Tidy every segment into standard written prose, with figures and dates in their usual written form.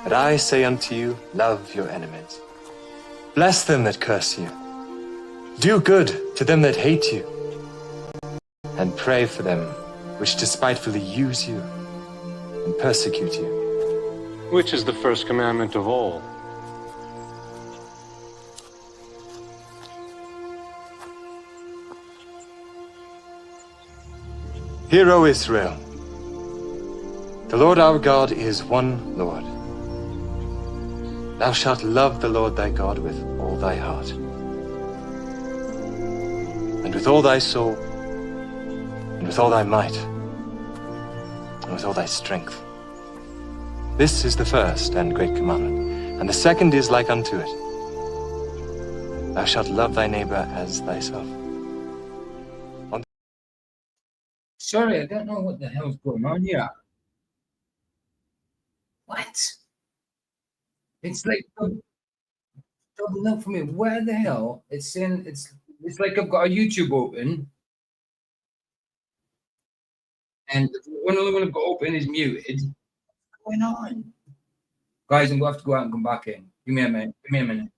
But I say unto you, love your enemies. Bless them that curse you. Do good to them that hate you. And pray for them which despitefully use you and persecute you. Which is the first commandment of all? Hear, O Israel, the Lord our God is one Lord. Thou shalt love the Lord thy God with all thy heart, and with all thy soul, and with all thy might, and with all thy strength. This is the first and great commandment, and the second is like unto it. Thou shalt love thy neighbor as thyself. Sorry, I don't know what the hell's going on here. What? It's like double up for me. Where the hell? It's saying it's like I've got a YouTube open, and one of the one I've got open is muted. What's going on? Guys, I'm gonna have to go out and come back in. Give me a minute. Give me a minute.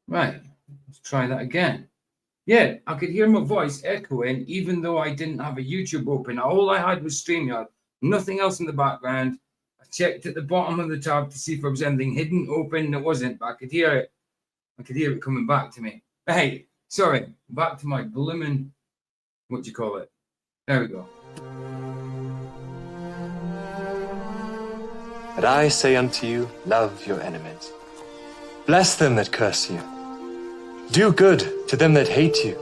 Right, let's try that again. Yeah, I could hear my voice echoing even though I didn't have a YouTube open. All I had was StreamYard, nothing else in the background. I checked at the bottom of the tab to see if there was anything hidden open, and it wasn't, but I could hear it. I could hear it coming back to me. Hey, sorry, back to my blooming, what do you call it? There we go. But I say unto you, love your enemies. Bless them that curse you. Do good to them that hate you,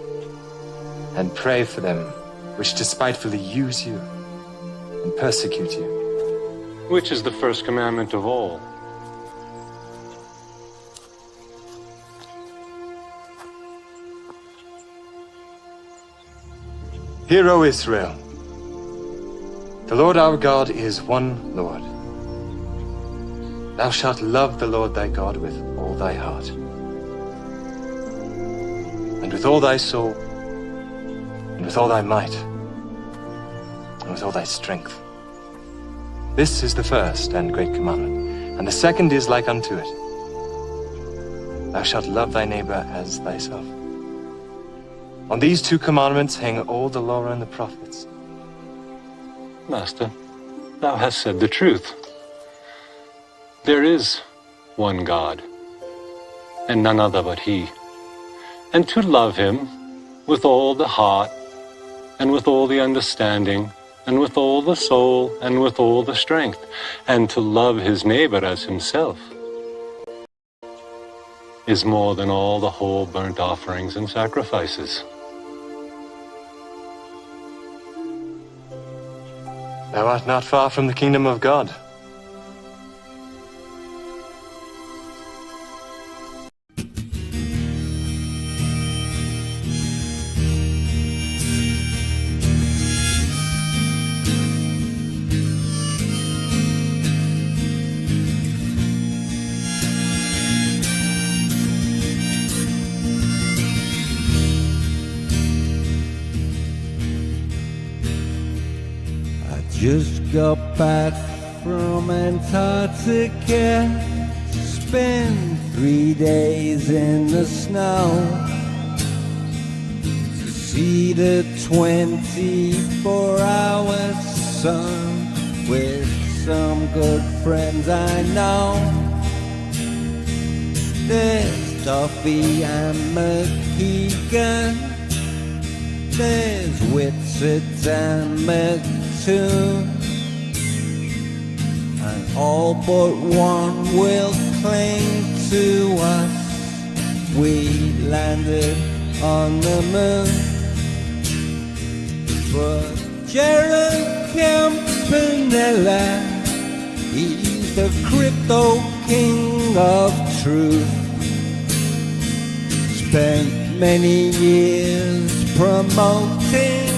and pray for them which despitefully use you and persecute you. Which is the first commandment of all? Hear, O Israel, the Lord our God is one Lord. Thou shalt love the Lord thy God with all thy heart, and with all thy soul, and with all thy might, and with all thy strength. This is the first and great commandment, and the second is like unto it. Thou shalt love thy neighbor as thyself. On these two commandments hang all the law and the prophets. Master, thou hast said the truth. There is one God, and none other but He. And to love Him with all the heart, and with all the understanding, and with all the soul, and with all the strength, and to love his neighbor as himself, is more than all the whole burnt offerings and sacrifices. Thou art not far from the kingdom of God. Just got back from Antarctica, spent 3 days in the snow to see the 24-hour sun with some good friends I know. There's Duffy and McKeegan, there's Whitsett and McToon, and all but one will cling to us. We landed on the moon, but Jared Campanella, he's the crypto king of truth. Spent many years promoting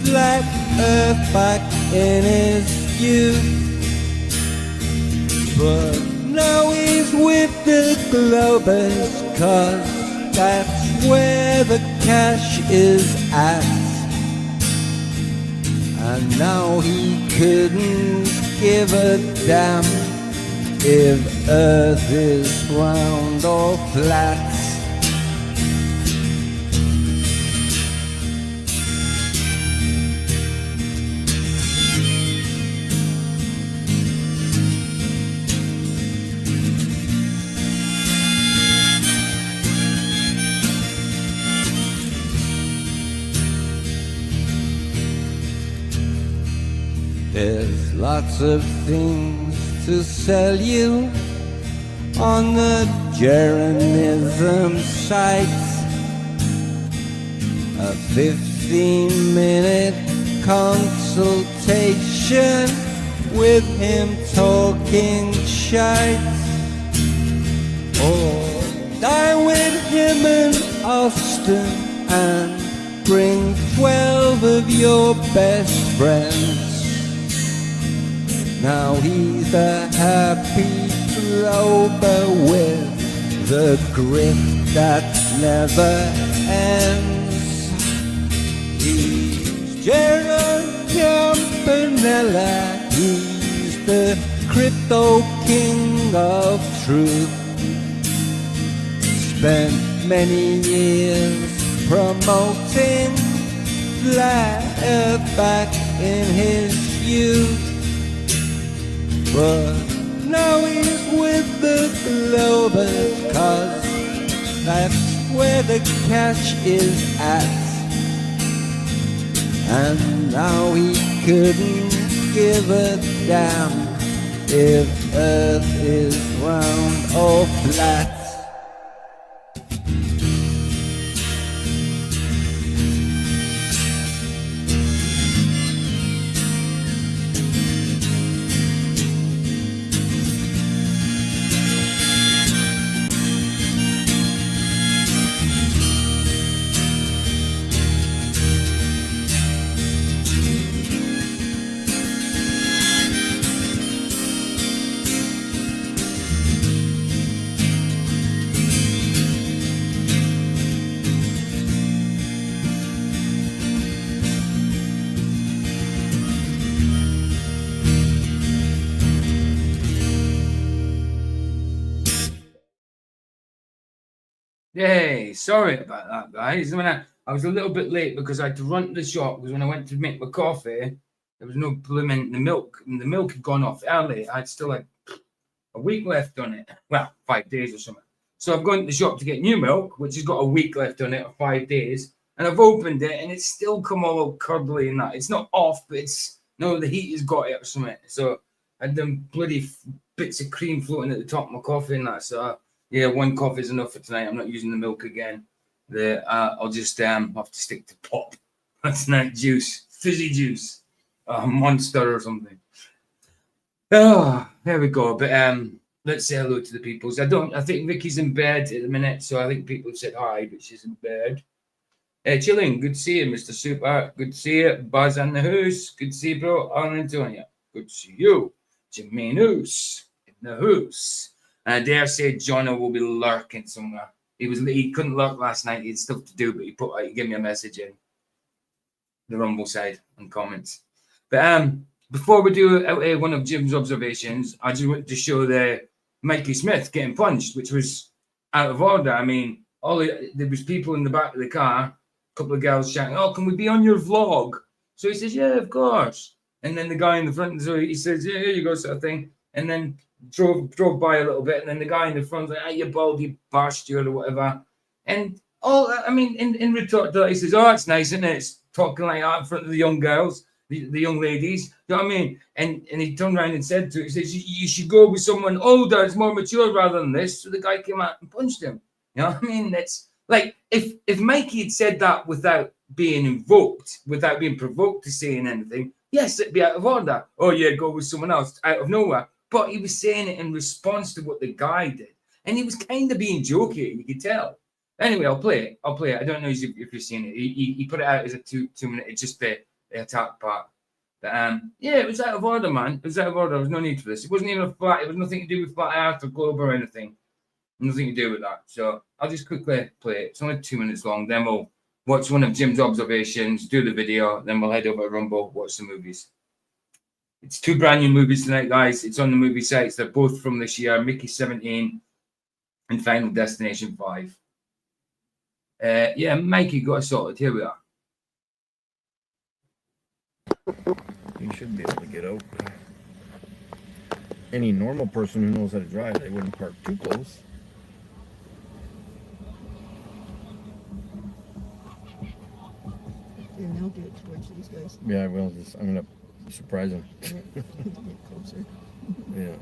flat earth back in his youth, but now he's with the Globers, 'cause that's where the cash is at. And now he couldn't give a damn if Earth is round or flat. There's lots of things to sell you on the Jeranism site. A 15-minute consultation with him talking shite. Or dine with him in Austin and bring 12 of your best friends. Now he's a happy Glober with the grift that never ends. He's Jared Campanella, he's the crypto king of truth. Spent many years promoting flat earth back in his youth, but now he's with the Globers, 'cause that's where the cash is at. And now he couldn't give a damn if Earth is round or flat. Yay, sorry about that, guys. I was a little bit late because I had to run to the shop, because when I went to make my coffee, there was no blooming the milk, and the milk had gone off early. I still had a week left on it. Well, 5 days or something. So I've gone to the shop to get new milk, which has got a week left on it, or 5 days. And I've opened it, and it's still come all curdly and that. It's not off, but it's, no, the heat has got it or something. So I had them bloody bits of cream floating at the top of my coffee and that. So yeah, one coffee is enough for tonight. I'm not using the milk again. I'll just have to stick to pop. That's not juice, fizzy juice, Monster or something. Oh, there we go. But let's say hello to the peoples. I think Vicky's in bed at the minute, so I think people have said hi, but she's in bed. Chilling, good to see you, Mr. Super. Good to see you, Buzz and the Hoos. Good to see you, bro. Alan Antonia. Good to see you, Jermaine Hoos in the Hoos. And I dare say Jono will be lurking somewhere. He couldn't lurk last night. He had stuff to do, but he gave me a message in the Rumble side and comments. But before we do one of Jim's observations, I just want to show the Mikey Smith getting punched, which was out of order. I mean, there was people in the back of the car, a couple of girls shouting, "Oh, can we be on your vlog?" So he says, "Yeah, of course." And then the guy in the front, so he says, "Yeah, here you go," sort of thing. And then drove by a little bit, and then the guy in the front, like, "Ah, you baldy bastard," or whatever. And in retort to that, he says, "Oh, it's nice, isn't it? It's talking like that in front of the young girls, the young ladies." You know what I mean? And he turned around and said to it, he says, "You should go with someone older, it's more mature rather than this." So the guy came out and punched him. You know what I mean? It's like if Mikey had said that without being invoked, without being provoked to saying anything, yes, it'd be out of order. "Oh yeah, go with someone else," out of nowhere. But he was saying it in response to what the guy did. And he was kind of being jokey, you could tell. Anyway, I'll play it. I don't know if you've seen it. He put it out as a 2-minute, it's just the attack part. But yeah, it was out of order, man. It was out of order. There was no need for this. It wasn't even a flat, it was nothing to do with Flat Earth or Globe or anything. Nothing to do with that. So I'll just quickly play it. It's only 2 minutes long. Then we'll watch one of Jim's observations, do the video, then we'll head over to Rumble, watch the movies. It's 2 brand new movies tonight, guys. It's on the movie sites. They're both from this year, Mickey 17 and Final Destination 5. Yeah, Mikey got us sorted. Here we are. You should be able to get out. Any normal person who knows how to drive, they wouldn't park too close. Yeah, now get it towards these guys. Yeah, I will. I'm gonna surprise him. Get closer. Yeah.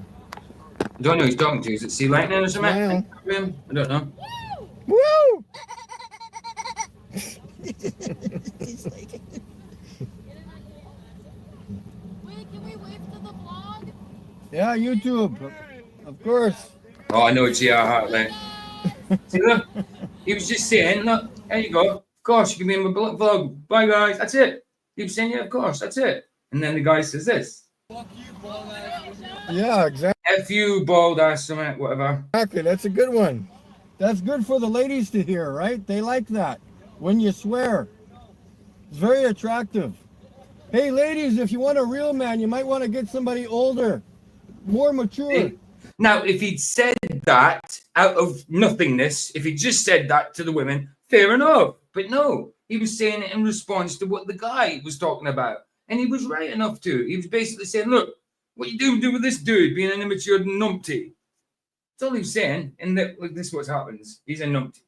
I don't know who he's talking to. Is it Sea Lightning or something? Smile. I don't know. Woo! He's like, Wait, can we wave to the vlog? Yeah, YouTube. Of course. Oh, I know it's your heart, mate. See, look, he was just saying, "Look, there you go. Of course, you can be in my vlog. Bye, guys. That's it." He was saying, "Yeah, of course, that's it." And then the guy says this. Yeah, exactly. F you, bald ass, something, whatever. Exactly. That's a good one. That's good for the ladies to hear, right? They like that. When you swear. It's very attractive. Hey, ladies, if you want a real man, you might want to get somebody older, more mature. Now, if he'd said that out of nothingness, if he just said that to the women, fair enough. But no, he was saying it in response to what the guy was talking about. And he was right enough to. He was basically saying, "Look, what you do with this dude being an immature numpty?" That's all he was saying. And look, this is what happens. He's a numpty.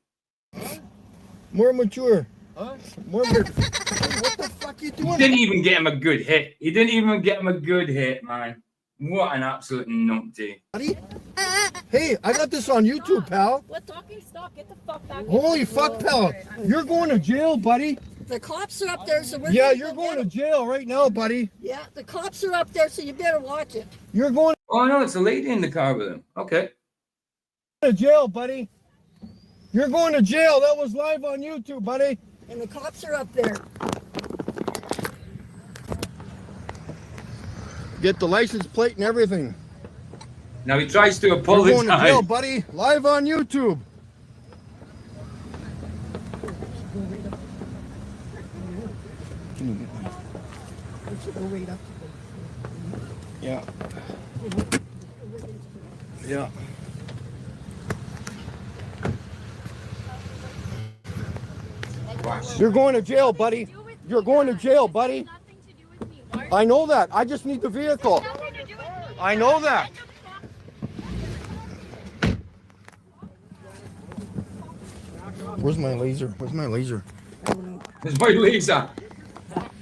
More mature. Huh? More mature. What the fuck you doing? He didn't even get him a good hit. He didn't even get him a good hit, man. What an absolute numpty. Hey, I got this on YouTube, pal. What talking? Stop. Get the fuck back. Holy fuck, pal. You're going to jail, buddy. the cops are up there, so we're. Yeah, you're going to jail right now, buddy. Yeah, the cops are up there, so you better watch it. You're going Oh, no, it's a lady in the car with him. Okay. to jail, buddy. You're going to jail. That was live on YouTube, buddy. And the cops are up there. Get the license plate and everything. Now he tries to You're going to jail, apologize. buddy. Live on YouTube. Go right up. Yeah. Yeah. You're going to jail, buddy. You're going to jail, buddy. Nothing to do with me. Why are I know that. I just need the vehicle. nothing to do with me? I know that. Where's my laser? Where's my laser? There's my laser.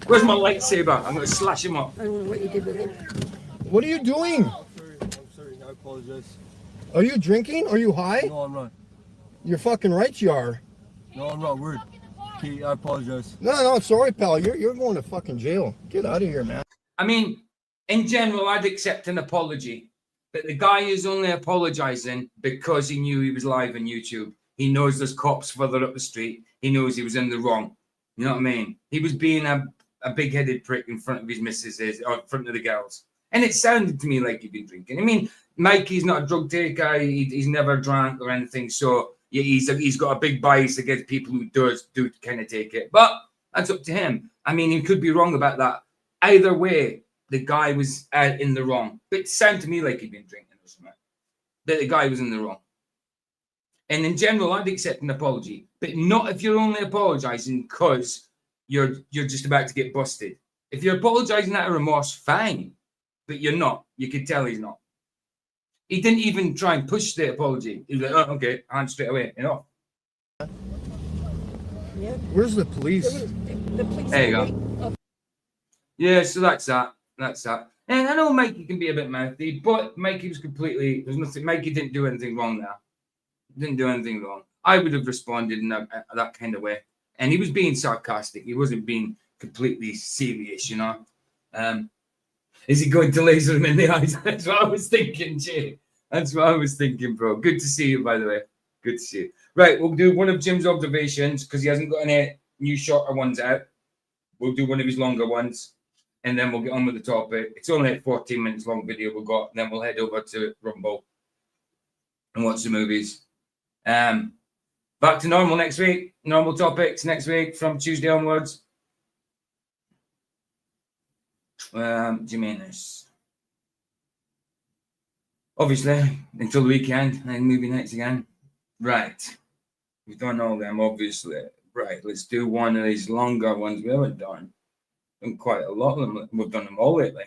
Where's my lightsaber? I'm going to slash him up. I don't know what you did with it. What are you doing? I'm sorry, I apologize. Are you drinking? Are you high? No, I'm not. You're fucking right you are. No, I'm not. Word. Okay, I apologize. No, sorry, pal. You're going to fucking jail. Get out of here, man. I mean, in general, I'd accept an apology. But the guy is only apologizing because he knew he was live on YouTube. He knows there's cops further up the street. He knows he was in the wrong. You know what I mean? He was being a big-headed prick in front of his missuses or in front of the girls. And it sounded to me like he'd been drinking. I mean, Mikey's not a drug taker. He's never drank or anything. So yeah, he's got a big bias against people who do kind of take it. But that's up to him. I mean, he could be wrong about that. Either way, the guy was in the wrong. But it sounded to me like he'd been drinking or something. That the guy was in the wrong. And in general, I'd accept an apology, but not if you're only apologising because you're just about to get busted. If you're apologising out of remorse, fine, but you're not. You could tell he's not. He didn't even try and push the apology. He was like, "Oh, okay, hand straight away, you know." Yeah. Where's the police? The police. There you go. Oh, Yeah, so that's that. That's that. And I know Mikey can be a bit mouthy, but Mikey was completely. There's nothing. Mikey didn't do anything wrong there. Didn't do anything wrong. I would have responded in that kind of way. And he was being sarcastic. He wasn't being completely serious, you know. Is he going to laser him in the eyes? That's what I was thinking, Jay. That's what I was thinking, bro. Good to see you, by the way. Good to see you. Right, we'll do one of Jim's observations because he hasn't got any new shorter ones out. We'll do one of his longer ones, and then we'll get on with the topic. It's only a 14 minutes long video we've got, and then we'll head over to Rumble and watch the movies. Back to normal next week. Normal topics next week from Tuesday onwards. Jimenez. Obviously, until the weekend and movie nights again. Right. We've done all them, obviously. Right, let's do one of these longer ones we haven't done. Done quite a lot of them. We've done them all lately.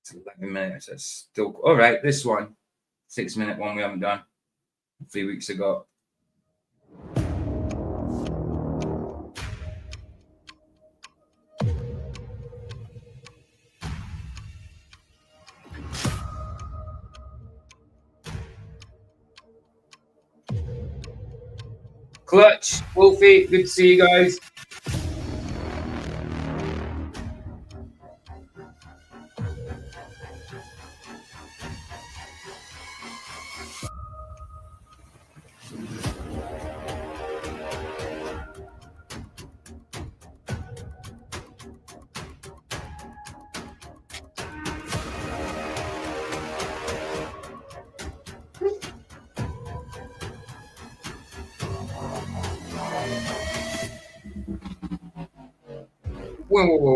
It's 11 minutes. That's still all right. This one, 6-minute one we haven't done 3 weeks ago. Clutch, Wolfie, good to see you guys. Whoa.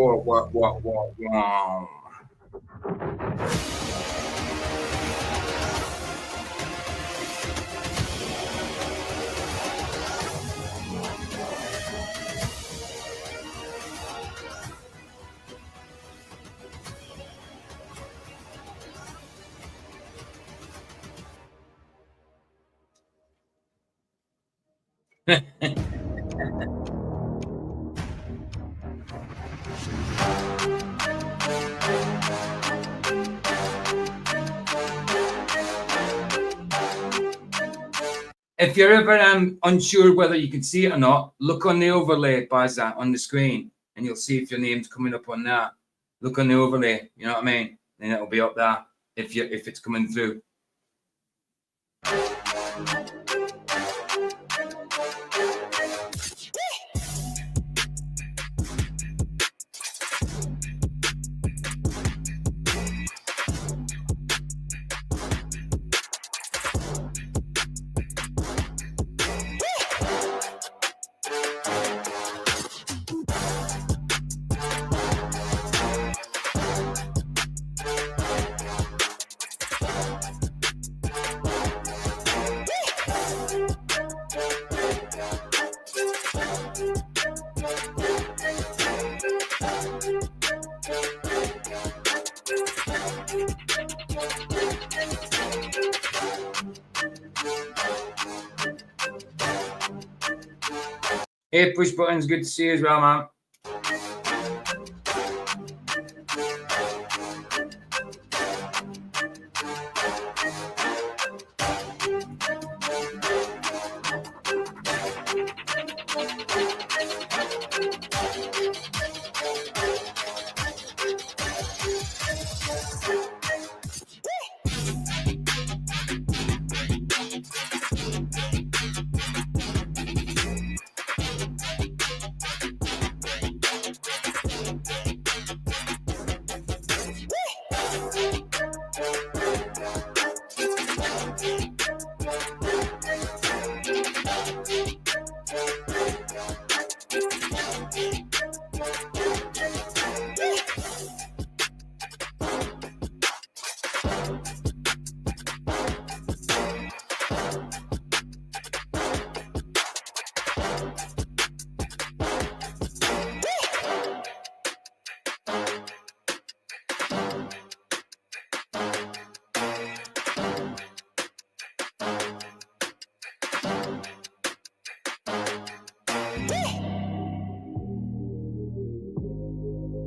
If you're ever unsure whether you can see it or not, look on the overlay, Baza, on the screen, and you'll see if your name's coming up on that. Look on the overlay, you know what I mean? And it'll be up there if it's coming through. Hey, Push Buttons, good to see you as well, man.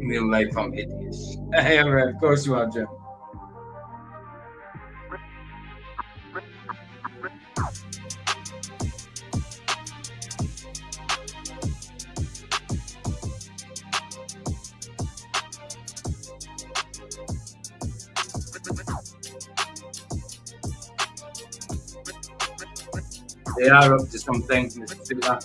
real life, I'm hideous. Yeah, right, of course you are, Jim. They are up to something. Let's do that.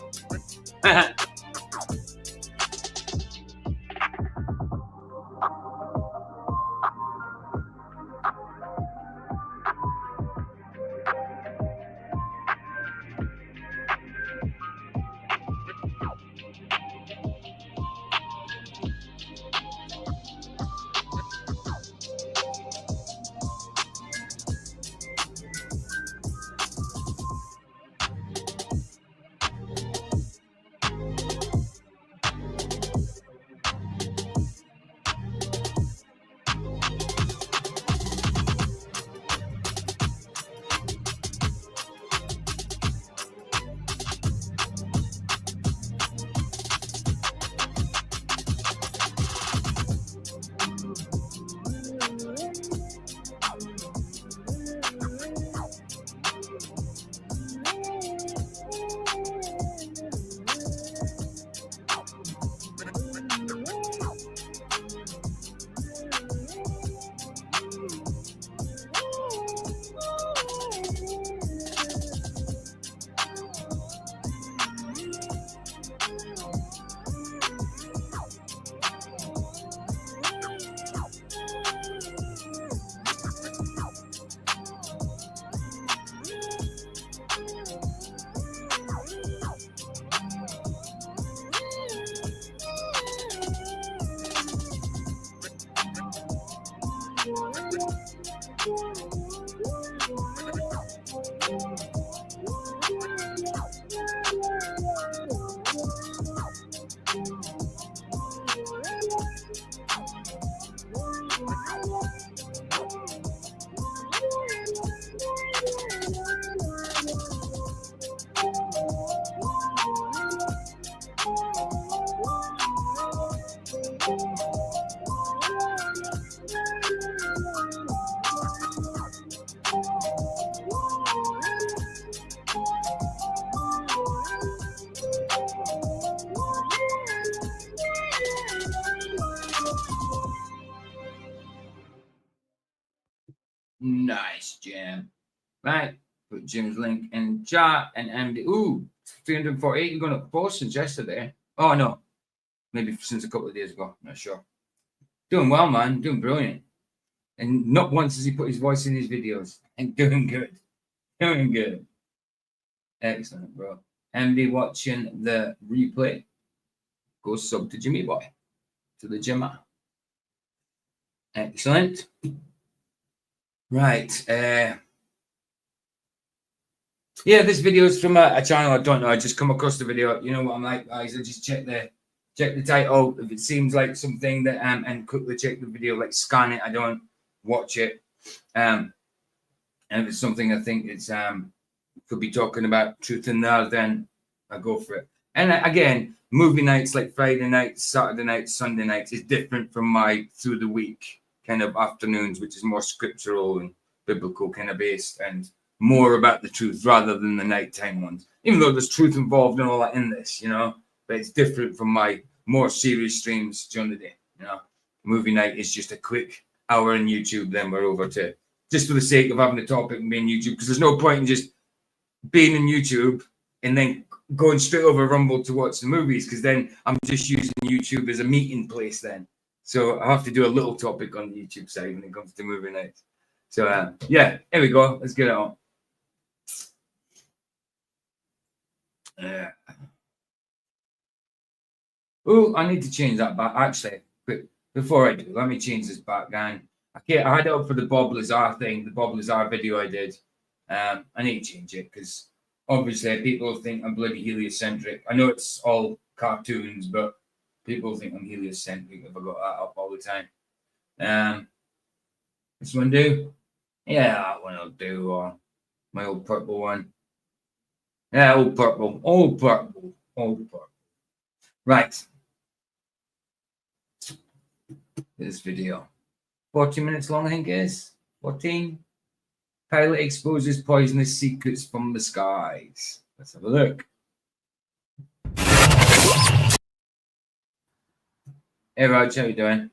Nice, Jim. Right. Put Jim's link in chat and MD. Ooh, 348. You're going to post since yesterday. Oh, no. Maybe since a couple of days ago. Not sure. Doing well, man. Doing brilliant. And not once has he put his voice in his videos. And doing good. Doing good. Excellent, bro. MD watching the replay. Go sub to Jimmy Boy. To the Jimmer. Excellent. Right. Yeah, this video is from a channel I don't know. I just come across the video. You know what I'm like, guys? I just check the title. If it seems like something that and quickly check the video, like scan it. I don't watch it. And if it's something I think it's could be talking about truth in there, then I go for it. And again, movie nights like Friday nights, Saturday nights, Sunday nights is different from my through the week kind of afternoons, which is more scriptural and biblical kind of based and more about the truth rather than the nighttime ones. Even though there's truth involved and all that in this, you know, but it's different from my more serious streams during the day. You know, movie night is just a quick hour on YouTube, then we're over to just for the sake of having a topic and being YouTube, because there's no point in just being on YouTube and then going straight over Rumble to watch the movies, because then I'm just using YouTube as a meeting place then. So I have to do a little topic on the YouTube side when it comes to movie nights. So yeah, here we go. Let's get it on. Oh, I need to change that back. Actually, quick, before I do, let me change this background. Okay, I had it up for the Bob Lazar thing, the Bob Lazar video I did. I need to change it because obviously people think I'm bloody heliocentric. I know it's all cartoons, but people think I'm heliocentric if I got that up all the time. This one do? Yeah, that one will do. Or my old purple one. Yeah, old purple. Old purple. Old purple. Right. This video. 40 minutes long, I think it is. 14. Pilot exposes poisonous secrets from the skies. Let's have a look. Hey, Raj, how you doing?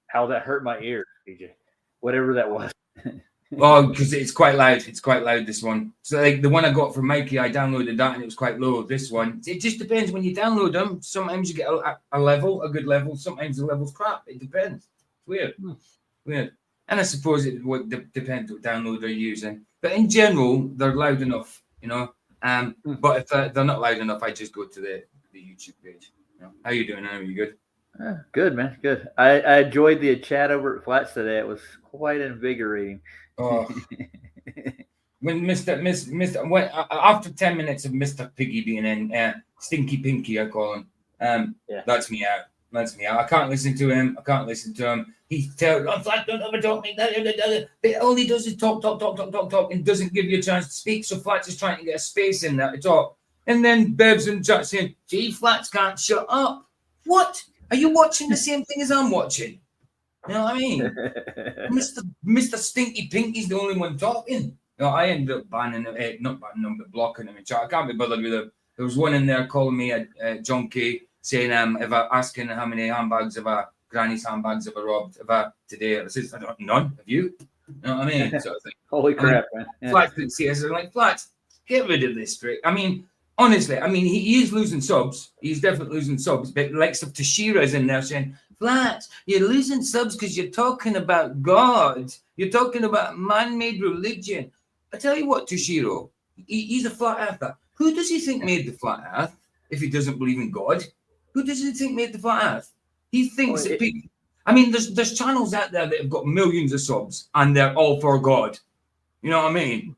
How that hurt my ears, PJ. Whatever that was. Oh, because it's quite loud. It's quite loud, this one. So, like, the one I got from Mikey, I downloaded that and it was quite low. This one, it just depends when you download them. Sometimes you get a level, a good level. Sometimes the level's crap. It depends. It's weird. Weird. And I suppose it would depend what download they're using. But in general, they're loud enough, you know. But if they're not loud enough, I just go to the YouTube page. You know? How you doing? Are you good? Good, man. Good. I enjoyed the chat over at Flats today. It was quite invigorating. Oh. When after 10 minutes of Mr. Piggy being in, Stinky Pinky, I call him. That's me out. That's me out. I can't listen to him. He tells, I'm Flat, don't ever talk me. But all he does is talk, and doesn't give you a chance to speak. So Flat's just trying to get a space in there to talk. And then Bev's in chat saying, gee, Flats can't shut up. What? Are you watching the same thing as I'm watching? You know what I mean? Mr. Stinky Pinky's the only one talking. You know, I ended up banning him, not banning him, but blocking him in chat. I can't be bothered with him. There was one in there calling me a junkie, saying if I asking how many granny's handbags have I robbed today. I said, none. Have you? You know what I mean? Sort of thing. Holy crap, man. Yeah. Flats didn't see us. I'm like, Flats, get rid of this trick. I mean, honestly, he is losing subs. He's definitely losing subs. But likes of Tashira's in there saying, Flats, you're losing subs because you're talking about God. You're talking about man-made religion. I tell you what, Toshiro, he's a flat earther. Who does he think made the flat earth if he doesn't believe in God? Who does he think made the flat earth? He thinks that people... I mean, there's channels out there that have got millions of subs and they're all for God. You know what I mean?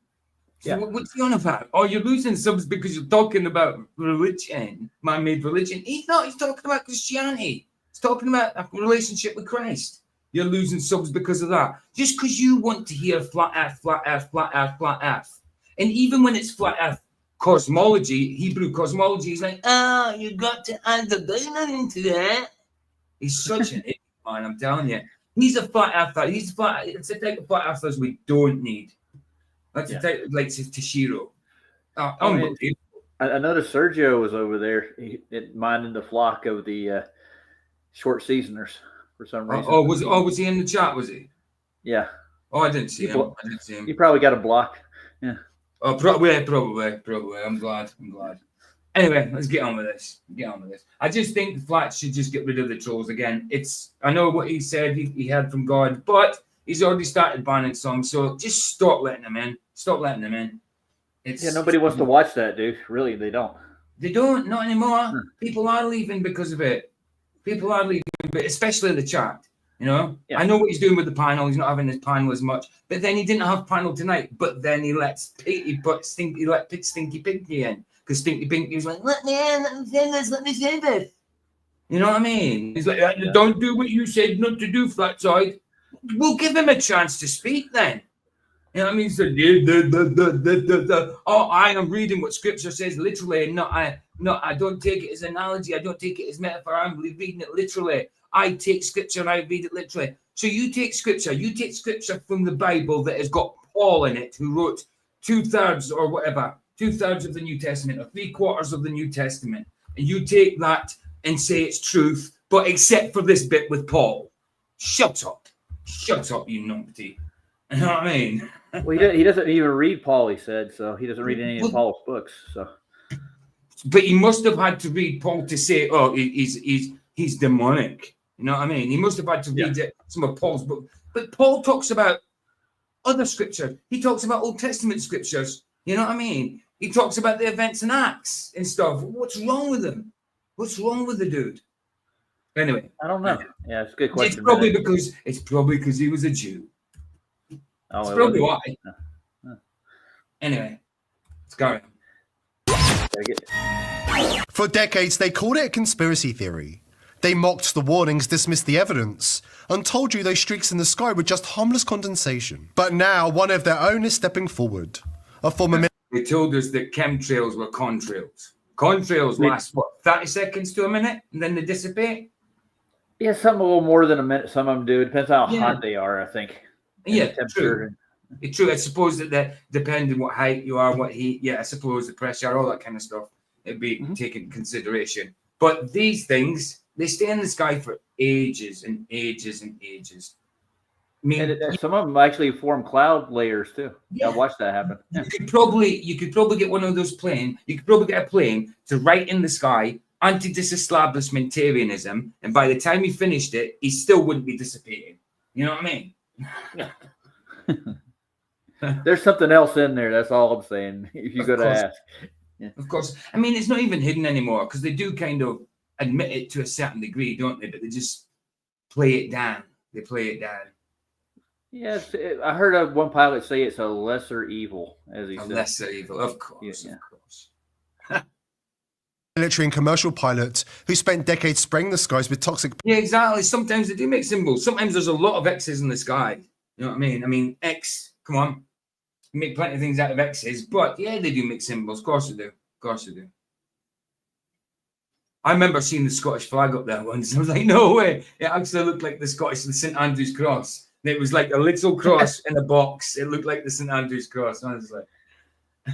Yeah. So what's he on about? Oh, you're losing subs because you're talking about religion, man-made religion. He's not. He's talking about Christianity. He's talking about a relationship with Christ. You're losing subs because of that. Just because you want to hear flat earth, flat earth, flat earth, flat earth. And even when it's flat earth cosmology, Hebrew cosmology, he's like, you got to add the Bible into that. He's such an idiot, man, I'm telling you. He's a flat earther. It's a type of flat earthers we don't need. That's a type like Toshiro. Unbelievable. I noticed Sergio was over there minding the flock of the short seasoners for some reason. Was he in the chat? Was he? Yeah. Oh, I didn't see him. He probably got a block. Yeah. Oh, probably. I'm glad. Anyway, let's get on with this. I just think the Flats should just get rid of the trolls again. I know what he said he had from God, but he's already started banning some, so just stop letting them in. Nobody wants to watch that, dude. Really, they don't. They don't, not anymore. People are leaving because of it. But especially the chat. You know, I know what he's doing with the panel. He's not having his panel as much, but then he didn't have panel tonight. But then he let Stinky Pinky in because Stinky Pinky was like, "Let me in, let me say this." You know what I mean? He's like, "Don't do what you said not to do, Flatside." We'll give him a chance to speak then. You know what I mean? So, I am reading what Scripture says literally, and I don't take it as analogy. I don't take it as metaphor. I'm reading it literally. I take Scripture and I read it literally. So you take Scripture from the Bible that has got Paul in it, who wrote 2/3 or whatever, 2/3 of the New Testament or 3/4 of the New Testament, and you take that and say it's truth, but except for this bit with Paul. Shut up, you numpty. You know what I mean? Well, he doesn't even read Paul, he said, so he doesn't read any of Paul's books. So, but he must have had to read Paul to say, "Oh, he's demonic." You know what I mean? He must have had to read some of Paul's books. But Paul talks about other scriptures. He talks about Old Testament scriptures. You know what I mean? He talks about the events and Acts and stuff. What's wrong with him? What's wrong with the dude? Anyway, I don't know. Yeah, it's a good question. It's probably because he was a Jew. Oh, that's probably why. Anyway, let's go. For decades, they called it a conspiracy theory. They mocked the warnings, dismissed the evidence, and told you those streaks in the sky were just harmless condensation. But now, one of their own is stepping forward. A former... They told us that chemtrails were contrails. Contrails last, 30 seconds to a minute, and then they dissipate? Yeah, some a little more than a minute. Some of them do. It depends on how Yeah. hot they are, I think. And Yeah, the temperature. true. It's true. I suppose that depending what height you are, what heat, yeah, I suppose the pressure, all that kind of stuff, it'd be taken into consideration. But these things, they stay in the sky for ages and ages and ages. I mean, And some of them actually form cloud layers too. Yeah. I watched that happen. you could probably get one of those plane. You could probably get a plane to right in the sky, anti-disestablishmentarianism, and by the time he finished it, he still wouldn't be dissipating. You know what I mean? There's something else in there. That's all I'm saying. If you go to course. ask. Yeah. Of course. I mean, it's not even hidden anymore because they do kind of admit it to a certain degree, don't they? But they just play it down. They play it down. Yes, I heard one pilot say it's a lesser evil, as he A said. lesser evil, of course, Yeah. of course. Military and commercial pilot who spent decades spraying the skies with toxic. Yeah, exactly. Sometimes they do make symbols. Sometimes there's a lot of X's in the sky. You know what I mean? I mean, X, come on. You make plenty of things out of X's, but yeah, they do make symbols. Of course they do. Of course they do. I remember seeing the Scottish flag up there once. I was like, no way. It actually looked like the Scottish and St. Andrew's cross. It was like a little cross in a box. It looked like the St. Andrew's cross. I was like,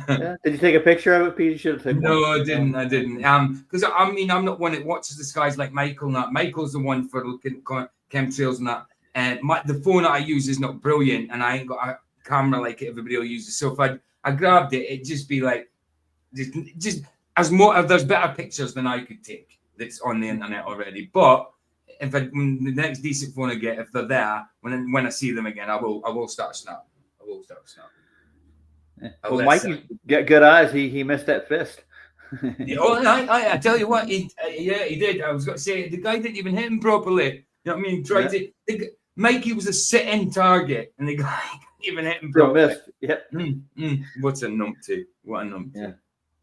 Yeah. Did you take a picture of it, Pete? You should have taken no, one. I didn't. I didn't. Because I mean, I'm not one that watches the skies like Michael. And that Michael's the one for looking at chemtrails and that. And the phone that I use is not brilliant, and I ain't got a camera like everybody else uses. So if I grabbed it, it'd just be like, just as more. There's better pictures than I could take that's on the internet already. But if when the next decent phone I get, if they're there, when I see them again, I will start a snap. I will start a snap. Well, Mikey's got good eyes. He missed that fist. Yeah, I tell you what, he did. I was going to say the guy didn't even hit him properly. You know what I mean? Tried to. Mikey was a sit-in target, and the guy couldn't even hit him Still properly. missed. Yeah. What's a numpty? What a numpty. Yeah.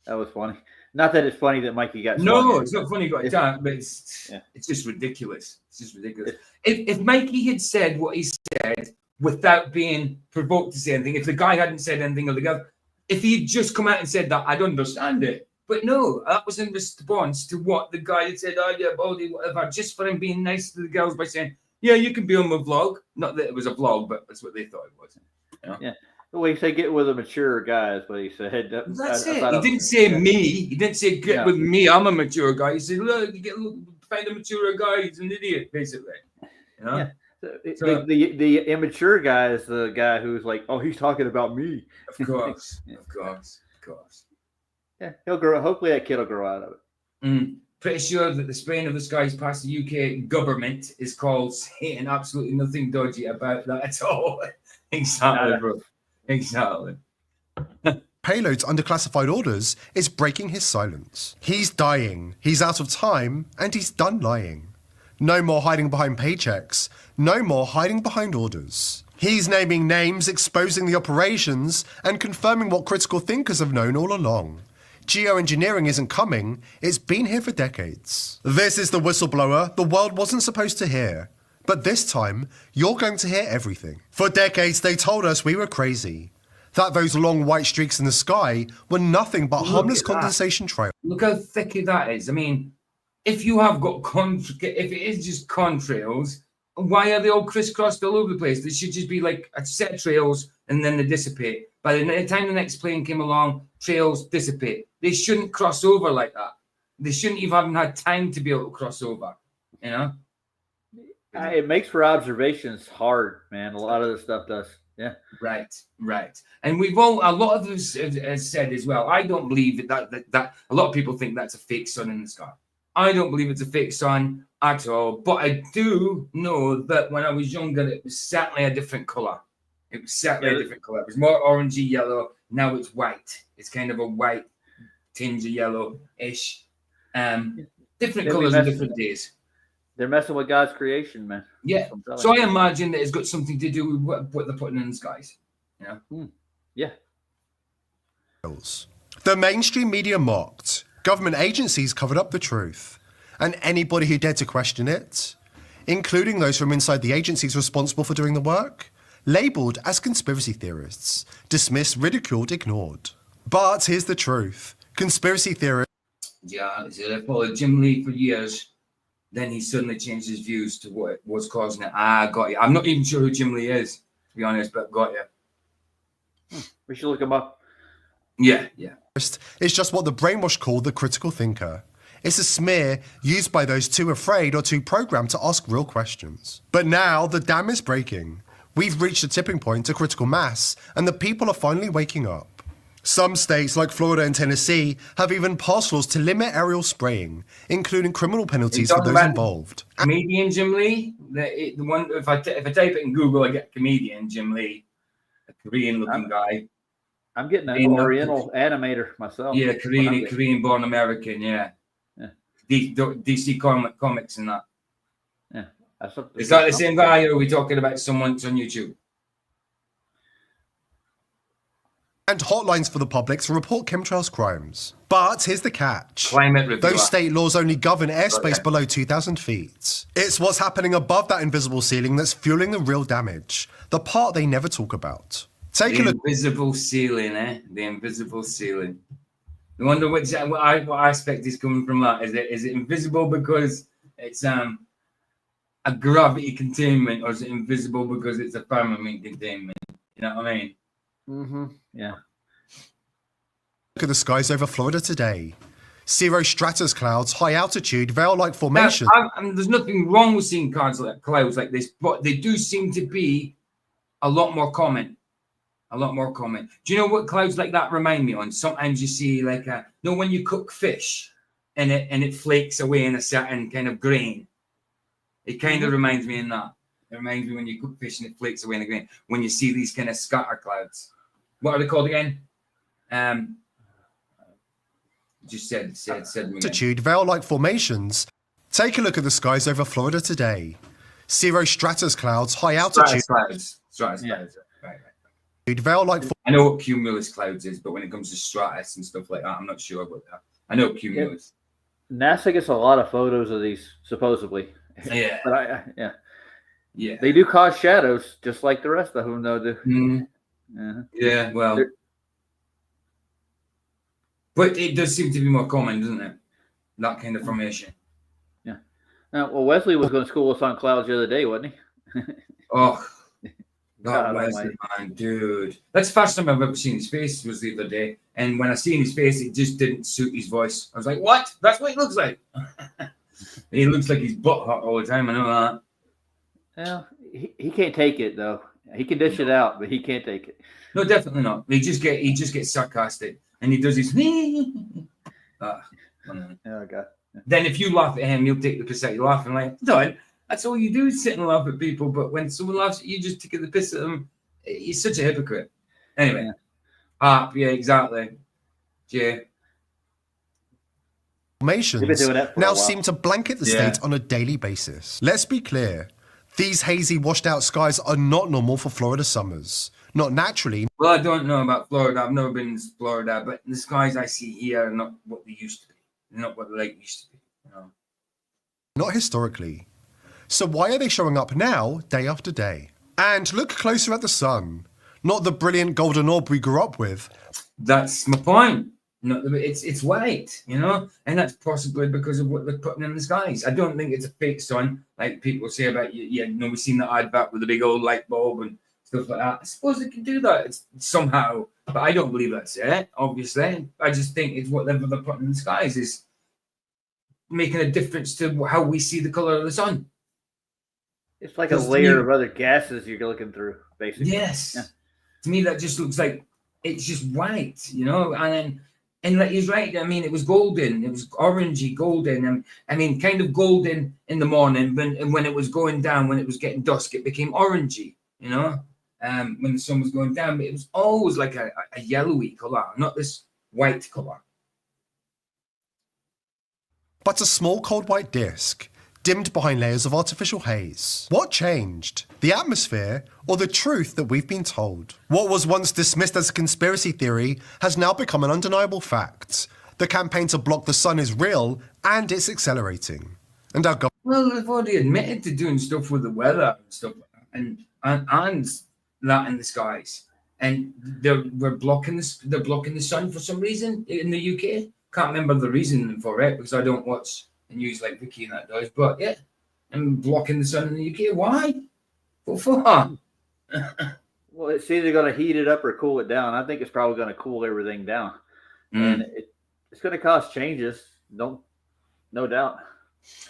That was funny. Not that it's funny that Mikey got No, swung. it's not funny he got attacked, but it's just ridiculous. It's just ridiculous. If Mikey had said what he said without being provoked to say anything, if the guy hadn't said anything, or the guy, if he had just come out and said that, I'd understand it. But no, that was in response to what the guy had said, oh yeah, baldy, whatever, just for him being nice to the girls by saying, yeah, you can be on my vlog. Not that it was a vlog, but that's what they thought it was. You know? Yeah. Well, he said get with a mature guy is what he said. That's it. He didn't say me. He didn't say get with me. I'm a mature guy. He said, look, find a mature guy. He's an idiot, basically. You know? Yeah. The immature guy is the guy who's like, oh, he's talking about me. Of course. Of course. Of course. Yeah, he'll grow. Hopefully that kid will grow out of it. Pretty sure that the spraying of the skies past the UK government is called saying absolutely nothing dodgy about that at all. Exactly, bro. Exactly. Payloads under classified orders is breaking his silence. He's dying, he's out of time, and he's done lying. No more hiding behind paychecks, no more hiding behind orders. He's naming names, exposing the operations, and confirming what critical thinkers have known all along. Geoengineering isn't coming, it's been here for decades. This is the whistleblower the world wasn't supposed to hear. But this time, you're going to hear everything. For decades, they told us we were crazy. That those long white streaks in the sky were nothing but harmless condensation trails. Look how thick that is. I mean, if you have got if it is just contrails, why are they all crisscrossed all over the place? They should just be like a set of trails and then they dissipate. By the time the next plane came along, trails dissipate. They shouldn't cross over like that. They shouldn't even had time to be able to cross over, you know? It makes for observations hard, man. A lot of this stuff does. Yeah. Right. And a lot of us have said as well, I don't believe that a lot of people think that's a fake sun in the sky. I don't believe it's a fake sun at all. But I do know that when I was younger, it was certainly a different color. It was certainly a different color. It was more orangey yellow. Now it's white. It's kind of a white tinge of yellow-ish. Different colors on different days. They're messing with God's creation, man. Yeah. So I imagine that it's got something to do with what they're putting in the skies. Yeah. The mainstream media mocked. Government agencies covered up the truth. And anybody who dared to question it, including those from inside the agencies responsible for doing the work, labelled as conspiracy theorists, dismissed, ridiculed, ignored. But here's the truth. Conspiracy theorists... Yeah, I followed Jim Lee for years. then he suddenly changed his views to what was causing it. Ah, got you. I'm not even sure who Jim Lee is, to be honest, but got you. We should look him up. Yeah. It's just what the brainwash call the critical thinker. It's a smear used by those too afraid or too programmed to ask real questions. But now the dam is breaking. We've reached a tipping point to critical mass, and the people are finally waking up. Some states, like Florida and Tennessee, have even passed laws to limit aerial spraying, including criminal penalties for those involved. Comedian Jim Lee, the one. If I type it in Google, I get comedian Jim Lee, a Korean-looking guy. I'm getting an Oriental animator myself. Yeah, Korean-born American. Yeah. DC comics and that. Yeah, is that the same guy, or are we talking about someone on YouTube? And hotlines for the public to report chemtrails crimes. But here's the catch. Climate reviewer. Those state laws only govern airspace below 2,000 feet. It's what's happening above that invisible ceiling that's fueling the real damage, the part they never talk about. Take a look. Invisible ceiling, The invisible ceiling. I wonder what aspect is coming from that. Is it invisible because it's a gravity containment, or is it invisible because it's a firmament containment? You know what I mean? Mm-hmm. Yeah. Look at the skies over Florida today. Cirrostratus clouds, high altitude, veil-like formation. There's nothing wrong with seeing clouds like this, but they do seem to be a lot more common. Do you know what clouds like that remind me on? Sometimes you see when you cook fish and it flakes away in a certain kind of grain. It kind of reminds me in that. It reminds me when you cook fish and it flakes away in the grain. When you see these kind of scatter clouds. What are they called again? Just said them again. Altitude, veil-like formations. Take a look at the skies over Florida today. Cirrostratus clouds, high altitude. Stratus clouds. Right. Veil-like. I know what cumulus clouds is, but when it comes to stratus and stuff like that, I'm not sure about that. I know cumulus. NASA gets a lot of photos of these, supposedly. Yeah. But yeah. They do cause shadows, just like the rest of them, though. Mm-hmm. Yeah, well. But it does seem to be more common, doesn't it? That kind of formation. Yeah. Now, well, Wesley was going to school us on clouds the other day, wasn't he? Oh, God, Wesley, man, dude. That's the first time I've ever seen his face was the other day. And when I seen his face, it just didn't suit his voice. I was like, what? That's what he looks like. He looks like he's butt hot all the time. I know that. Well, he can't take it, though. He can dish it out, but he can't take it. No, definitely not. He just gets sarcastic. And he does his Oh, God. Then if you laugh at him, he'll take the piss out. You're laughing like, no, that's all you do is sit and laugh at people. But when someone laughs at you, just take the piss at them. He's such a hypocrite. Anyway. Yeah, exactly. Yeah. Formations now seem to blanket the state on a daily basis. Let's be clear. These hazy, washed-out skies are not normal for Florida summers. Not naturally. Well, I don't know about Florida. I've never been to Florida, but the skies I see here are not what they used to be. They're not what the lake used to be. You know? Not historically. So why are they showing up now, day after day? And look closer at the sun. Not the brilliant golden orb we grew up with. That's my point. No, it's white, you know, and that's possibly because of what they're putting in the skies. I don't think it's a fake sun, like people say about we've seen the advert with the big old light bulb and stuff like that. I suppose they can do that somehow, but I don't believe that's it. Obviously, I just think it's whatever they're putting in the skies is making a difference to how we see the color of the sun. It's like a layer of other gases you're looking through, basically. Yes, to me that just looks like it's just white, you know, and like he's right. I mean, it was golden. It was orangey golden. And I mean, kind of golden in the morning. When it was going down, when it was getting dusk, it became orangey. You know, when the sun was going down. But it was always like a yellowy color, not this white color. But a small cold white disk, dimmed behind layers of artificial haze. What changed? The atmosphere or the truth that we've been told? What was once dismissed as a conspiracy theory has now become an undeniable fact. The campaign to block the sun is real and it's accelerating. And our government... Well, they've already admitted to doing stuff with the weather and stuff like that, and that in the skies. And they're blocking the sun for some reason in the UK. Can't remember the reason for it because I don't watch and use like Vicky and that does. But yeah, and blocking the sun in the UK. Why? What for? Well, it's either going to heat it up or cool it down. I think it's probably going to cool everything down, and it's going to cause changes. No doubt.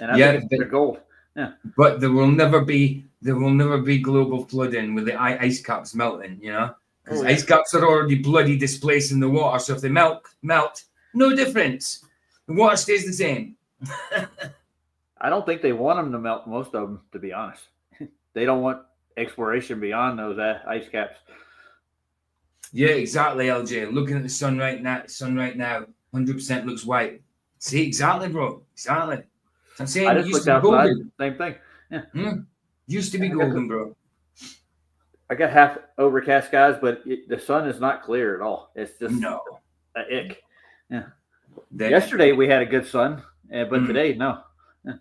And I think it's their goal. Yeah. But there will never be global flooding with the ice caps melting. You know, because ice caps are already bloody displacing the water. So if they melt, no difference. The water stays the same. I don't think they want them to melt. Most of them, to be honest, they don't want exploration beyond those ice caps. Yeah, exactly, LJ. Looking at the sun right now, 100% looks white. See, exactly, bro. Exactly. I'm saying I it just used looked to be outside, golden. same thing. Yeah. Used to be golden, bro. I got half overcast skies, but the sun is not clear at all. It's just no an ick. Yeah. Yesterday we had a good sun, but today no. Yeah.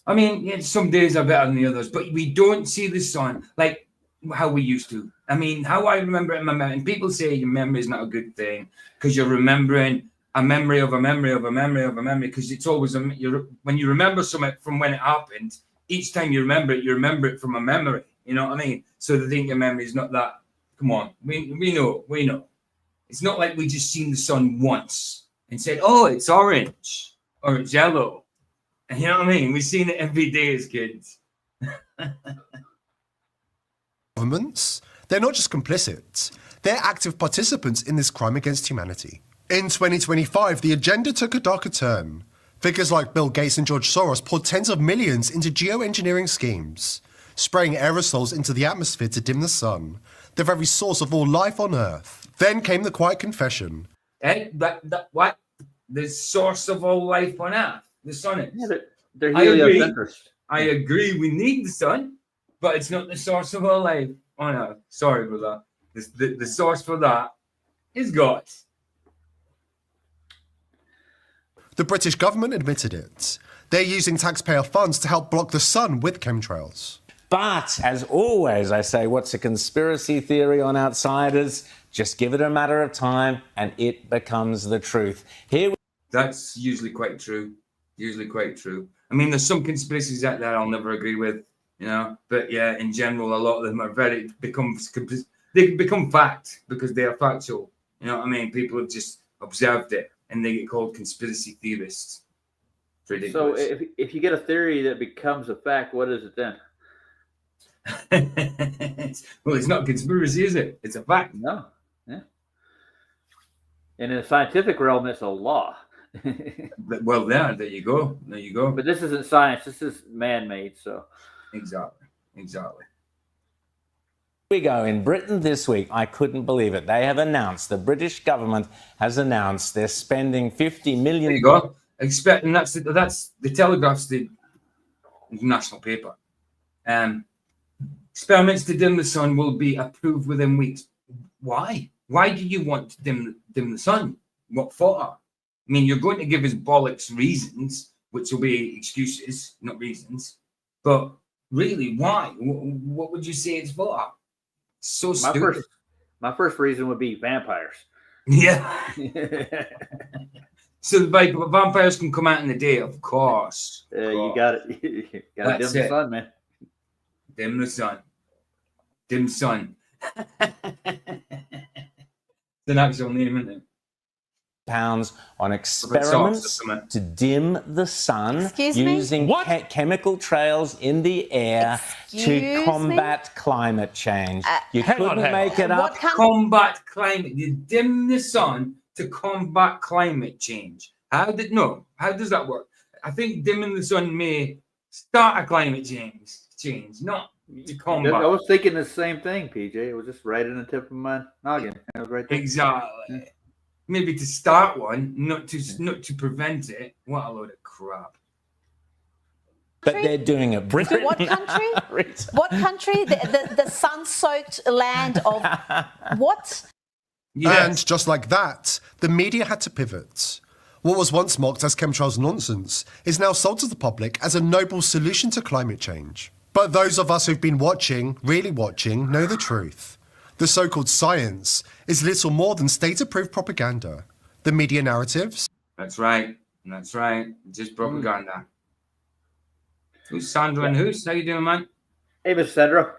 I mean, some days are better than the others, but we don't see the sun like how we used to. I mean, how I remember it in my memory. And people say your memory is not a good thing because you're remembering a memory of a memory of a memory of a memory, because it's always when you remember something from when it happened, each time you remember it from a memory. You know what I mean? So they think your memory is not that. Come on, we know. It's not like we just seen the sun once and said, "Oh, it's orange or it's yellow." And you know what I mean? We've seen it every day as kids. Governments, they're not just complicit, they're active participants in this crime against humanity. In 2025, the agenda took a darker turn. Figures like Bill Gates and George Soros poured tens of millions into geoengineering schemes, spraying aerosols into the atmosphere to dim the sun, the very source of all life on Earth. Then came the quiet confession. What? The source of all life on Earth? The sun is. Yeah, they're heliocentric. I agree. We need the sun, but it's not the source of all life on Earth. Sorry, brother. The source for that is God. The British government admitted it. They're using taxpayer funds to help block the sun with chemtrails. But, as always, I say, what's a conspiracy theory on Outsiders? Just give it a matter of time and it becomes the truth. That's usually quite true. I mean, there's some conspiracies out there I'll never agree with, you know. But yeah, in general, a lot of them are they become fact because they are factual. You know what I mean? People have just observed it and they get called conspiracy theorists. It's ridiculous. So if you get a theory that becomes a fact, what is it then? Well, it's not conspiracy, is it? It's a fact. No. Yeah. And in the scientific realm, it's a law. Well, there you go. But this isn't science. This is man-made. So exactly. We go in Britain this week. I couldn't believe it. They have announced, the British government has announced they're spending $50 million. There you go. Expecting that's the Telegraph's the national paper. Experiments to dim the sun will be approved within weeks. Why? Why do you want to dim the sun? What for? I mean, you're going to give us bollocks reasons, which will be excuses, not reasons. But really, why? What would you say it's for? So stupid. My first reason would be vampires. Yeah. So vampires can come out in the day, of course. You got it. You got to dim the sun, man. Dim the sun. Dim sun. It's an actual name, isn't it? Pounds on experiments to dim the sun using chemical trails in the air to combat climate change. You couldn't make it up. Combat climate. You dim the sun to combat climate change. How does that work? I think dimming the sun may start a climate change, not to combat. I was thinking the same thing, PJ. It was just right in the tip of my noggin. I was right there. Exactly. Yeah. Maybe to start one, not to prevent it. What a load of crap. But they're doing it. Britain. What country? What country? The sun-soaked land of what? Yes. And just like that, the media had to pivot. What was once mocked as chemtrails nonsense is now sold to the public as a noble solution to climate change. But those of us who've been watching, really watching, know the truth. The so-called science is little more than state-approved propaganda. The media narratives. That's right. That's right. Just propaganda. Who's Sandra and Who's? How you doing, man? Hey, Miss Sandra.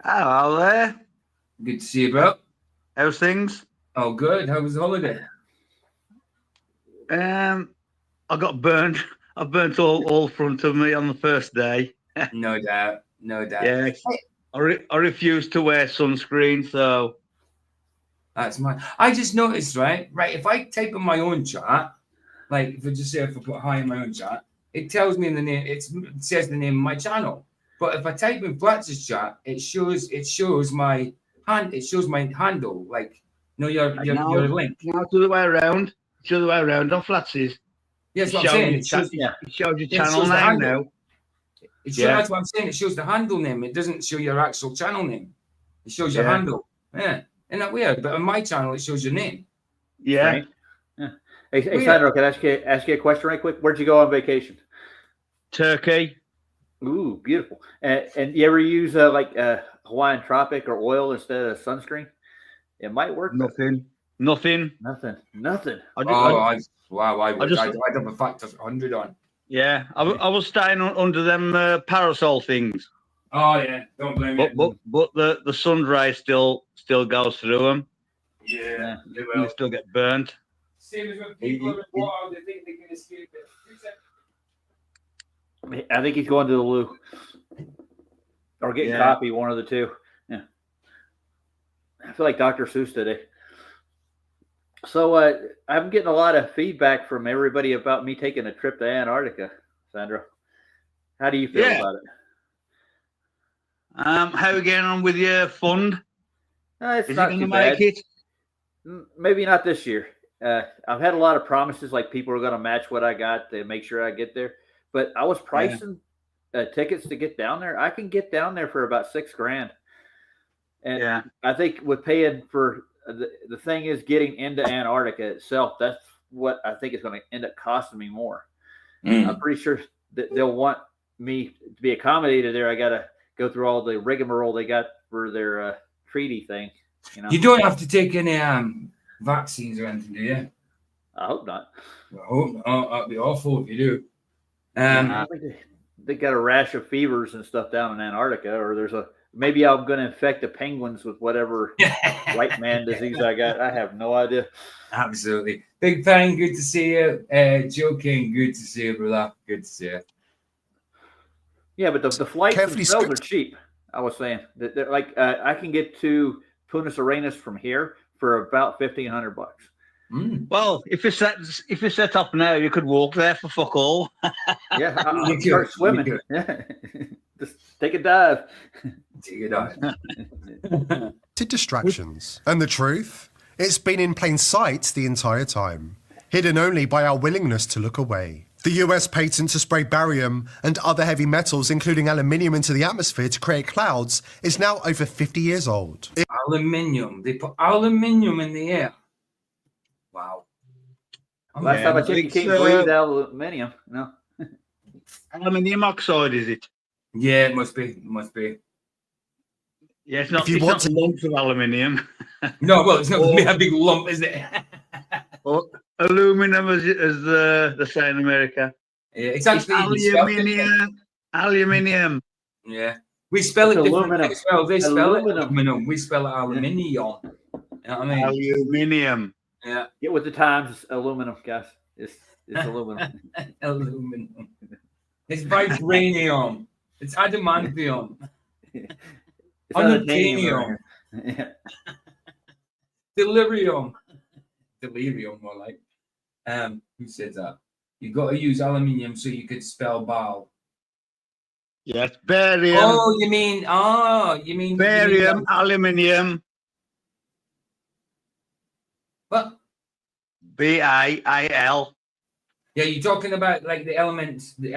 Hello there. Good to see you, bro. How's things? Oh, good. How was the holiday? I got burnt. I burnt all front of me on the first day. No doubt. No doubt. Yeah. I refused to wear sunscreen, so that's my. I just noticed, right? If I type in my own chat, like if I just say if I put hi in my own chat, it tells me in the name. It says the name of my channel. But if I type in Flatz's chat, it shows my hand. It shows my handle. Like your link. Now it's the other way around. It's the other way around on Flatz's. Yes, what I'm saying. It shows your channel name now. That's what I'm saying. It shows the handle name. It doesn't show your actual channel name. It shows your handle. Yeah. Isn't that weird? But on my channel, it shows your name. Yeah. Right? Yeah. Hey, Sandro, can I ask you a question right quick? Where'd you go on vacation? Turkey. Ooh, beautiful. And you ever use Hawaiian Tropic or oil instead of sunscreen? It might work. Nothing. I'd have a factor 100 on. Yeah, I was staying under them parasol things. Oh yeah, don't blame me. But the sun ray still goes through them. Yeah, they still get burnt. Same as when people are in water, they think they can escape it. I think he's going to the loo or getting coffee, one of the two. Yeah, I feel like Dr. Seuss today. So I'm getting a lot of feedback from everybody about me taking a trip to Antarctica, Sandra. How do you feel about it? How are you getting on with your fund? It's Is not it going to too make bad. it? Maybe not this year. I've had a lot of promises, like people are going to match what I got to make sure I get there. But I was pricing tickets to get down there. I can get down there for about $6,000. And I think with paying for the thing is getting into Antarctica itself. That's what I think is going to end up costing me more. I'm pretty sure that they'll want me to be accommodated there. I got to go through all the rigmarole they got for their treaty thing. You don't have to take any vaccines or anything, do you? I hope not. I hope not. That'd be awful if you do. I think they got a rash of fevers and stuff down in Antarctica, or maybe I'm going to infect the penguins with whatever white man disease I got. I have no idea. Absolutely. Big Bang, good to see you. Joe King, good to see you, brother. Good to see you. Yeah, but the flights themselves are cheap. I was saying that I can get to Punta Arenas from here for about $1,500. Well, if you're set up now, you could walk there for fuck all. Yeah, I'll start swimming. Yeah, just take a dive. Take a dive. Distractions. And the truth? It's been in plain sight the entire time, hidden only by our willingness to look away. The US patent to spray barium and other heavy metals, including aluminium, into the atmosphere to create clouds is now over 50 years old. Aluminium. They put aluminium in the air. Wow. Last time I checked, you can't breathe aluminium. No. Aluminium oxide, is it? Yeah, it must be. It must be. Yeah, it's not lumps of aluminium. No, well, it's not going to be a big lump, is it? Well, aluminum, as they say in America. Yeah, it's actually aluminium. Aluminium. Yeah, we spell it differently as well. They spell it Aluminum. aluminum. We spell it aluminium. You know what I mean? Aluminium. Yeah. Get with the times. Aluminum, guys. It's aluminum. Aluminum. It's vibranium. It's adamantium. It's unobtainium. Yeah. Delirium. Delirium, more like. Who said that? You got to use aluminium so you could spell ball. Yes, barium. Oh, you mean barium, aluminium. What? BAIL. Yeah, you're talking about like the elements, the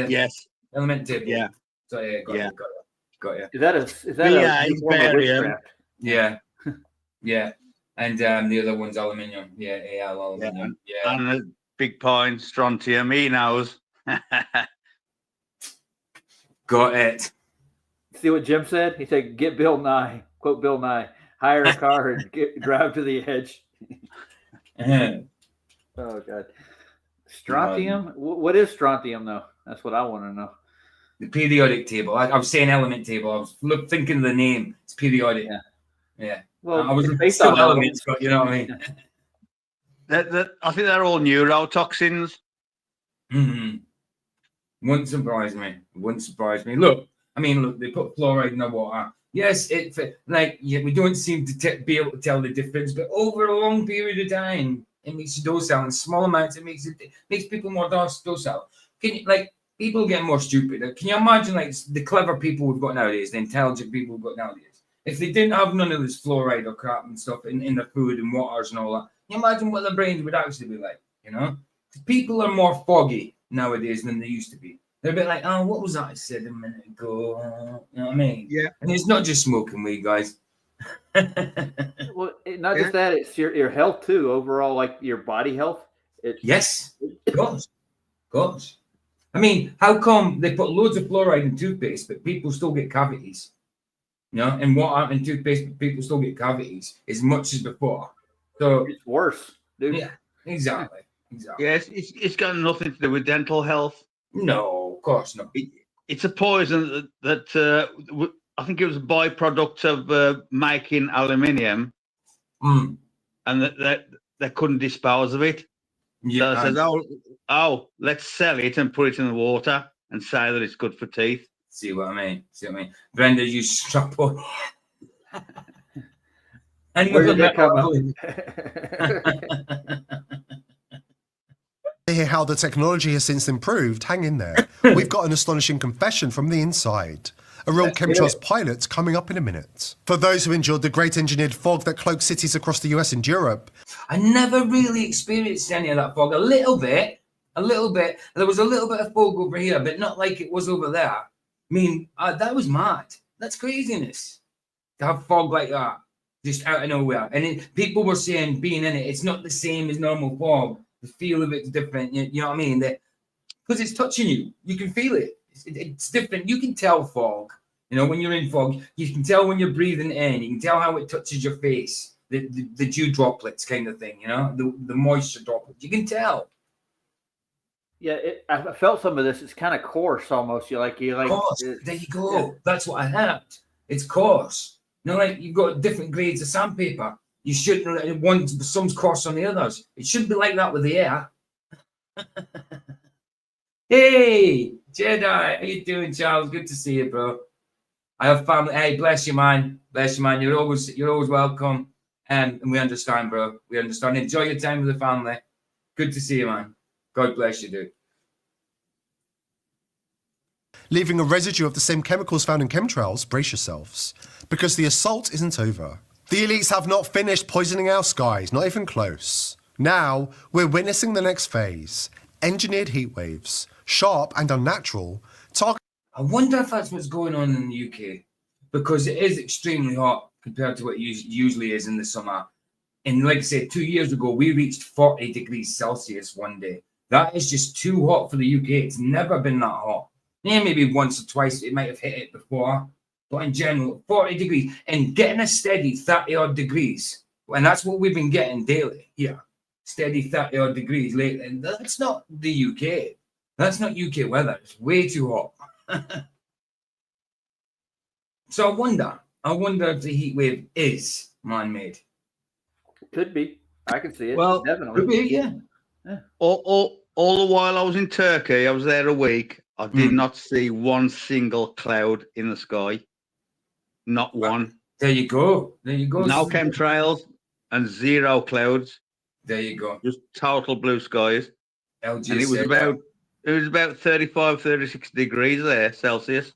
yes, element table. Yeah. So yeah, got you. Is that a barium? Yeah, yeah. And the other one's aluminium. Yeah, AL aluminium. Yeah. And the big point, strontium. He knows. Got it. See what Jim said? He said, "Get Bill Nye." Quote Bill Nye. Hire a car and drive to the edge. Oh God. Strontium? What is strontium, though? That's what I want to know. The periodic table. I was saying element table. I was thinking of the name. It's periodic. Yeah. Well, I was based still on elements, but you know what I mean. I think they're all neurotoxins. Wouldn't surprise me. Wouldn't surprise me. Look, they put fluoride in the water. Yes, we don't seem to be able to tell the difference, but over a long period of time, it makes you docile. In small amounts, it makes people more docile. Can you people get more stupid? Can you imagine the clever people we've got nowadays, the intelligent people we've got nowadays? If they didn't have none of this fluoride or crap and stuff in their food and waters and all that, can you imagine what their brains would actually be like? You know, people are more foggy nowadays than they used to be. They're a bit like, oh, what was that I said a minute ago? You know what I mean? Yeah. And it's not just smoking weed, guys. Well, not just that, it's your health too. Overall, like your body health. Yes, of course. I mean, how come they put loads of fluoride in toothpaste, but people still get cavities? You know, and water and toothpaste, but people still get cavities as much as before. So it's worse, dude. Yeah, exactly. Yes, it's got nothing to do with dental health. No, of course not. It's a poison that I think it was a byproduct of making aluminium, and that they couldn't dispose of it. Yeah, so they said, let's sell it and put it in the water and say that it's good for teeth. See what I mean? Brenda, you strap on. And where did that come To hear how the technology has since improved, hang in there. We've got an astonishing confession from the inside. A real chemtrails pilot coming up in a minute. For those who endured the great engineered fog that cloaked cities across the US and Europe. I never really experienced any of that fog. A little bit. There was a little bit of fog over here, but not like it was over there. I mean, that was mad. That's craziness. To have fog like that, just out of nowhere. And people were saying being in it, it's not the same as normal fog. The feel of it's different. You know what I mean? Because it's touching you. You can feel it. It's different. You can tell fog. You know, when you're in fog, you can tell when you're breathing in. You can tell how it touches your face. The dew droplets kind of thing, you know, the moisture droplets. You can tell. Yeah, I felt some of this. It's kind of coarse almost. You like. Coarse. There you go. Yeah. That's what I had. It's coarse. You know, like you've got different grades of sandpaper. You shouldn't. Some's coarse on the others. It shouldn't be like that with the air. Hey, Jedi, how you doing, Charles? Good to see you, bro. I have family. Hey, bless you, man. Bless you, man. You're always welcome. And we understand, bro. We understand. Enjoy your time with the family. Good to see you, man. God bless you, dude. Leaving a residue of the same chemicals found in chemtrails, brace yourselves, because the assault isn't over. The elites have not finished poisoning our skies, not even close. Now, we're witnessing the next phase. Engineered heat waves, sharp and unnatural. I wonder if that's what's going on in the UK, because it is extremely hot compared to what it usually is in the summer. And like I said, 2 years ago, we reached 40 degrees Celsius one day. That is just too hot for the UK. It's never been that hot. Yeah, maybe once or twice it might have hit it before. But in general, 40 degrees and getting a steady 30 odd degrees. And that's what we've been getting daily here. Steady 30 odd degrees lately. And that's not the UK. That's not UK weather. It's way too hot. So I wonder if the heat wave is man-made. Could be. I can see it. Well, definitely. Could be, yeah. All the while I was in Turkey, I was there a week. I did not see one single cloud in the sky. Not one. There you go. No chemtrails and zero clouds. There you go. Just total blue skies. LG and it was about 35, 36 degrees there, Celsius.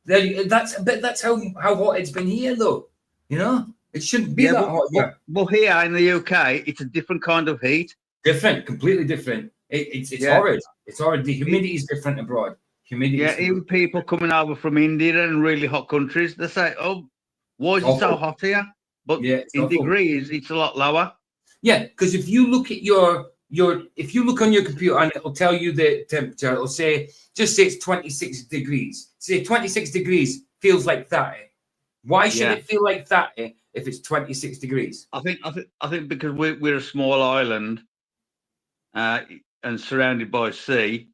That's how hot it's been here, though. You know, it shouldn't be that hot here. Well, here in the UK, it's a different kind of heat. Different, completely different. It's horrid. It's horrid. The humidity is different abroad. Even people coming over from India and really hot countries, they say, "Oh, why is it so hot here?" But in degrees, it's a lot lower. Yeah, because if you look at if you look on your computer and it'll tell you the temperature, it'll say, just say it's 26 degrees. Say 26 degrees feels like 30. Why should it feel like 30 if it's 26 degrees? I think because we're a small island, and and surrounded by sea,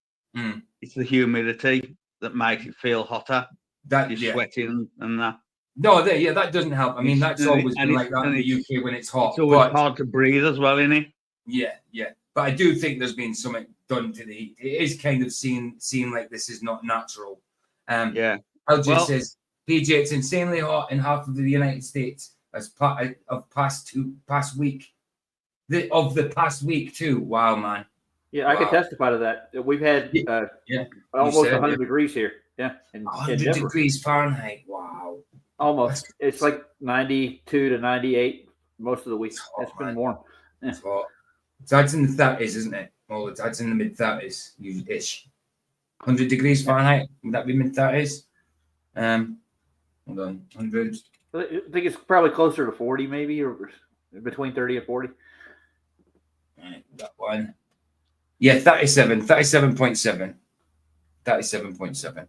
it's the humidity that makes it feel hotter. You're sweating and that. No, that doesn't help. I mean, that's always been like that in the UK when it's hot. It's always hard to breathe as well, isn't it? Yeah. But I do think there's been something done to the heat. It is kind of seen like this is not natural. LJ says, PJ, it's insanely hot in half of the United States as part of past week. Of the past week too. Wow, man. Yeah, I can testify to that. We've had almost 100 degrees here. Yeah, 100 degrees Fahrenheit. Wow. Almost. It's like 92 to 98 most of the week. It's been warm. Yeah. It's hot. That's in the 30s, isn't it? Oh, that's in the mid 30s ish. 100 degrees Fahrenheit. Would that be mid 30s? Hold on. 100. I think it's probably closer to 40, maybe, or between 30 and 40. Right, that one. Yeah, 37.7. 37.7.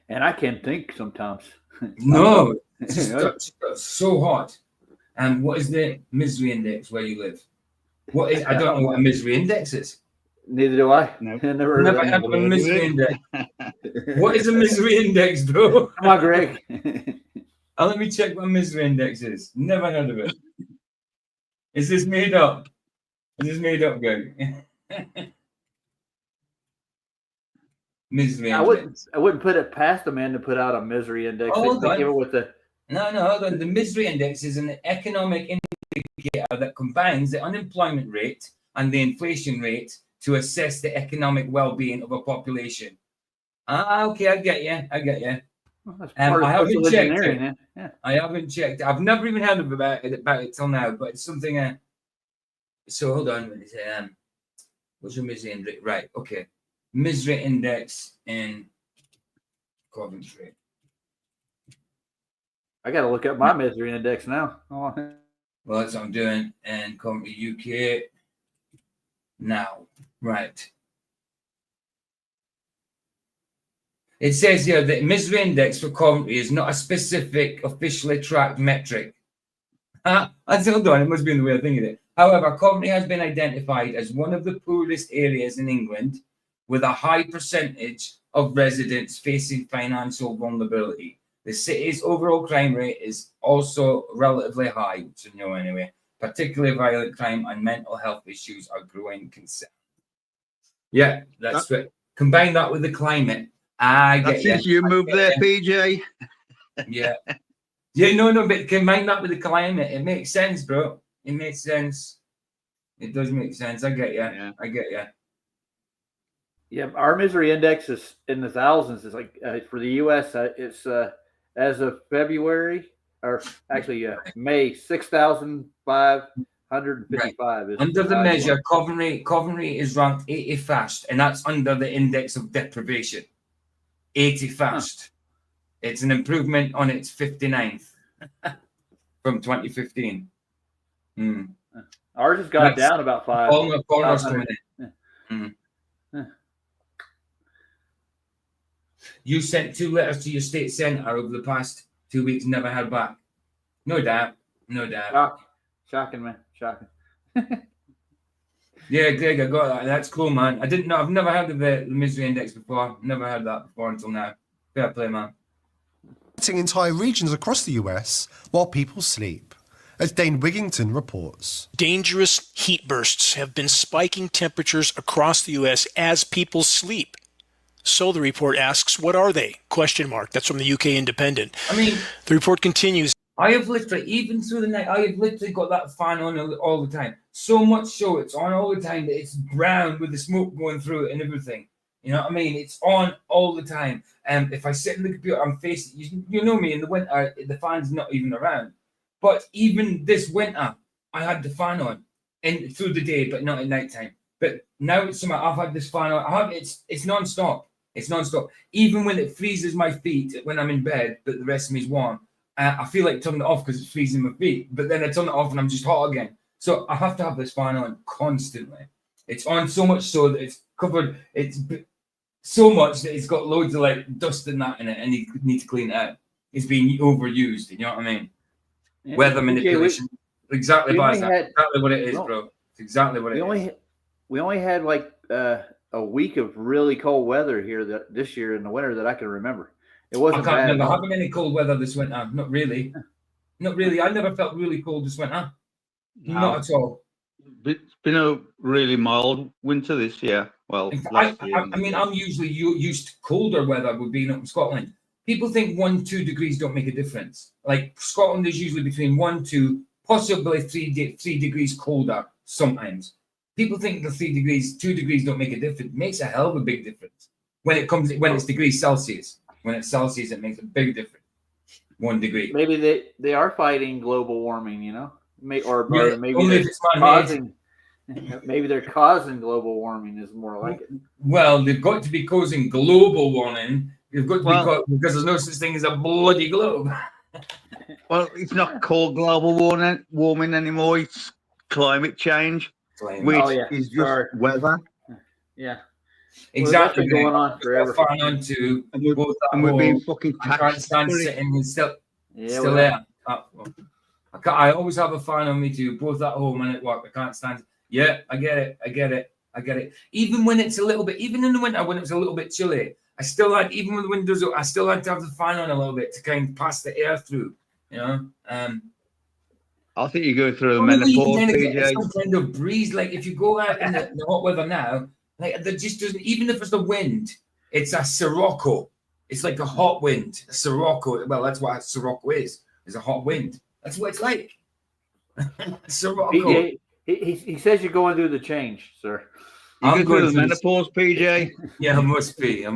And I can't think sometimes. No, it's just so hot. And what is the misery index where you live? What is? I don't know what a misery index is. Neither do I. Nope. Never heard of a misery index. What is a misery index, bro? Come on, Greg. Let me check what a misery index is. Never heard of it. Is this made up? Is this made up, Greg? Misery index. I wouldn't put it past a man to put out a misery index. Oh, hold on. No, hold on. The misery index is an economic indicator that combines the unemployment rate and the inflation rate to assess the economic well-being of a population. Okay, I get you. Well, I haven't checked it. Yeah. I haven't checked it. I've never even heard about it till now, but it's something. So hold on. What's your misery index? Right. Okay. Misery index in Coventry. I got to look up my misery index now. Well, that's what I'm doing. And Coventry, UK. Now, right. It says here that misery index for Coventry is not a specific officially tracked metric. Hold on, it must be in the way of thinking it. However, Coventry has been identified as one of the poorest areas in England, with a high percentage of residents facing financial vulnerability. The city's overall crime rate is also relatively high, which you know anyway. Particularly violent crime and mental health issues are growing concern. Yeah, that's it. Combine that with the climate. I get since you moved there, PJ. Yeah. No, but combine that with the climate. It makes sense, bro. It makes sense. It does make sense. I get you. Yeah. I get you. Yeah, our misery index is in the thousands. It's like for the U.S., it's as of February, or actually May, 6,555. Right. Under the measure, Coventry is ranked 81st, and that's under the index of deprivation. 81st. It's an improvement on its 59th from 2015. Ours has gone down about 5. Corners coming in. You sent 2 letters to your state senator over the past 2 weeks, never heard back. No doubt. Shocking, man. Shocking. Yeah, Greg, I got that. That's cool, man. I didn't know. I've never heard of the misery index before. Never heard that before until now. Fair play, man. Entire regions across the US while people sleep, as Dane Wigington reports. Dangerous heat bursts have been spiking temperatures across the US as people sleep. So the report asks, what are they? ? That's from the UK Independent. I mean, the report continues. I have literally, even through the night, I have literally got that fan on all the time. So much so it's on all the time that it's brown with the smoke going through it and everything. You know what I mean? It's on all the time. And if I sit in the computer, I'm facing, you know me, in the winter, the fan's not even around. But even this winter, I had the fan on through the day, but not at nighttime. But now it's summer, I've had this fan on. It's non-stop. It's non-stop. Even when it freezes my feet when I'm in bed, but the rest of me is warm, I feel like turning it off because it's freezing my feet. But then I turn it off and I'm just hot again. So I have to have this fan on constantly. It's on so much so that it's covered. It's so much that it's got loads of like dust and that in it, and you need to clean it out. It's being overused. You know what I mean? Yeah. Weather manipulation. Exactly what it is, bro. It's exactly what it is. we only had like a week of really cold weather here this year in the winter that I can remember. It wasn't I can't bad. remember having any cold weather this winter. Not really. Not really. I never felt really cold this winter. No. Not at all. It's been a really mild winter this year. Well, last year. I mean, I'm usually used to colder weather with being up in Scotland. People think 1-2 degrees don't make a difference. Like Scotland is usually between 1-2, possibly 3 degrees colder sometimes. People think the 2 degrees don't make a difference. It makes a hell of a big difference when it's degrees Celsius. When it's Celsius, it makes a big difference. 1 degree. Maybe they are fighting global warming, you know, or maybe only they're if it's man-made. maybe they're causing global warming is more like it. Well, they've got to be causing global warming. They've got to be because there's no such thing as a bloody globe. Well, it's not called global warming anymore. It's climate change, which is just weather. Yeah. Exactly. Well, going on forever. And we're being fucking taxed. I can't stand sitting and still there. I always have a fan on me too, both at home and at work. I can't stand. Yeah, I get it. Even when it's a little bit, even in the winter when it's a little bit chilly, I still like, even with the windows up, I still like to have the fan on a little bit to kind of pass the air through. You know. I think you go through the menopause, PJ. Some kind of breeze, like if you go out in the hot weather now. Like there just doesn't, even if it's the wind, it's a sirocco. It's like a hot wind, a sirocco. Well, that's what a sirocco is. It's a hot wind. That's what it's like. Sirocco. PJ, he says you're going through the change, sir. You go through the menopause, PJ. Yeah, I must be.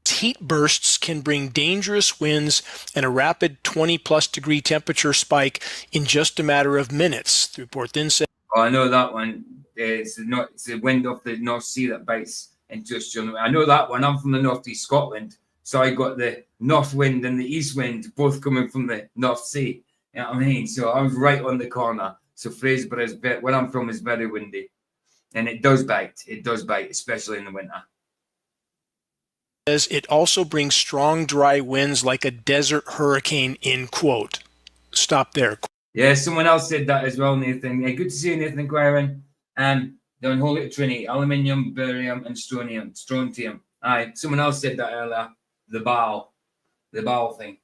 Heat bursts can bring dangerous winds and a rapid 20-plus degree temperature spike in just a matter of minutes. The report then said, "Oh, I know that one. It's the wind off the North Sea that bites into Australia. I know that one. I'm from the northeast Scotland, so I got the north wind and the east wind both coming from the North Sea. You know what I mean? So I was right on the corner. So Fraserburgh is where I'm from is very windy, and it does bite. It does bite, especially in the winter. Says it also brings strong, dry winds like a desert hurricane. End quote. Stop there. Yeah, someone else said that as well, Nathan. Yeah, good to see you, Nathan Inquiring. The unholy trinity, aluminium, barium, and strontium. Aye, someone else said that earlier. The bow thing.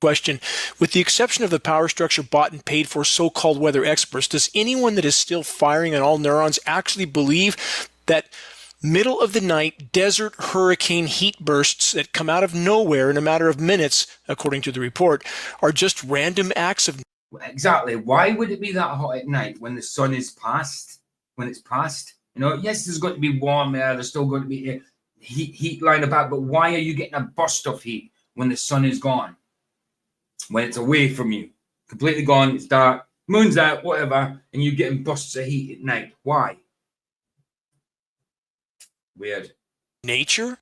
Question: with the exception of the power structure bought and paid for so-called weather experts, does anyone that is still firing on all neurons actually believe that middle of the night desert hurricane heat bursts that come out of nowhere in a matter of minutes, according to the report, are just random acts of... Exactly. Why would it be that hot at night when the sun is past? When it's past? You know, yes, there's going to be warm air. There's still going to be heat lined about. But why are you getting a burst of heat when the sun is gone? When it's away from you, completely gone, it's dark, moon's out, whatever, and you're getting bursts of heat at night. Why? Weird. Nature?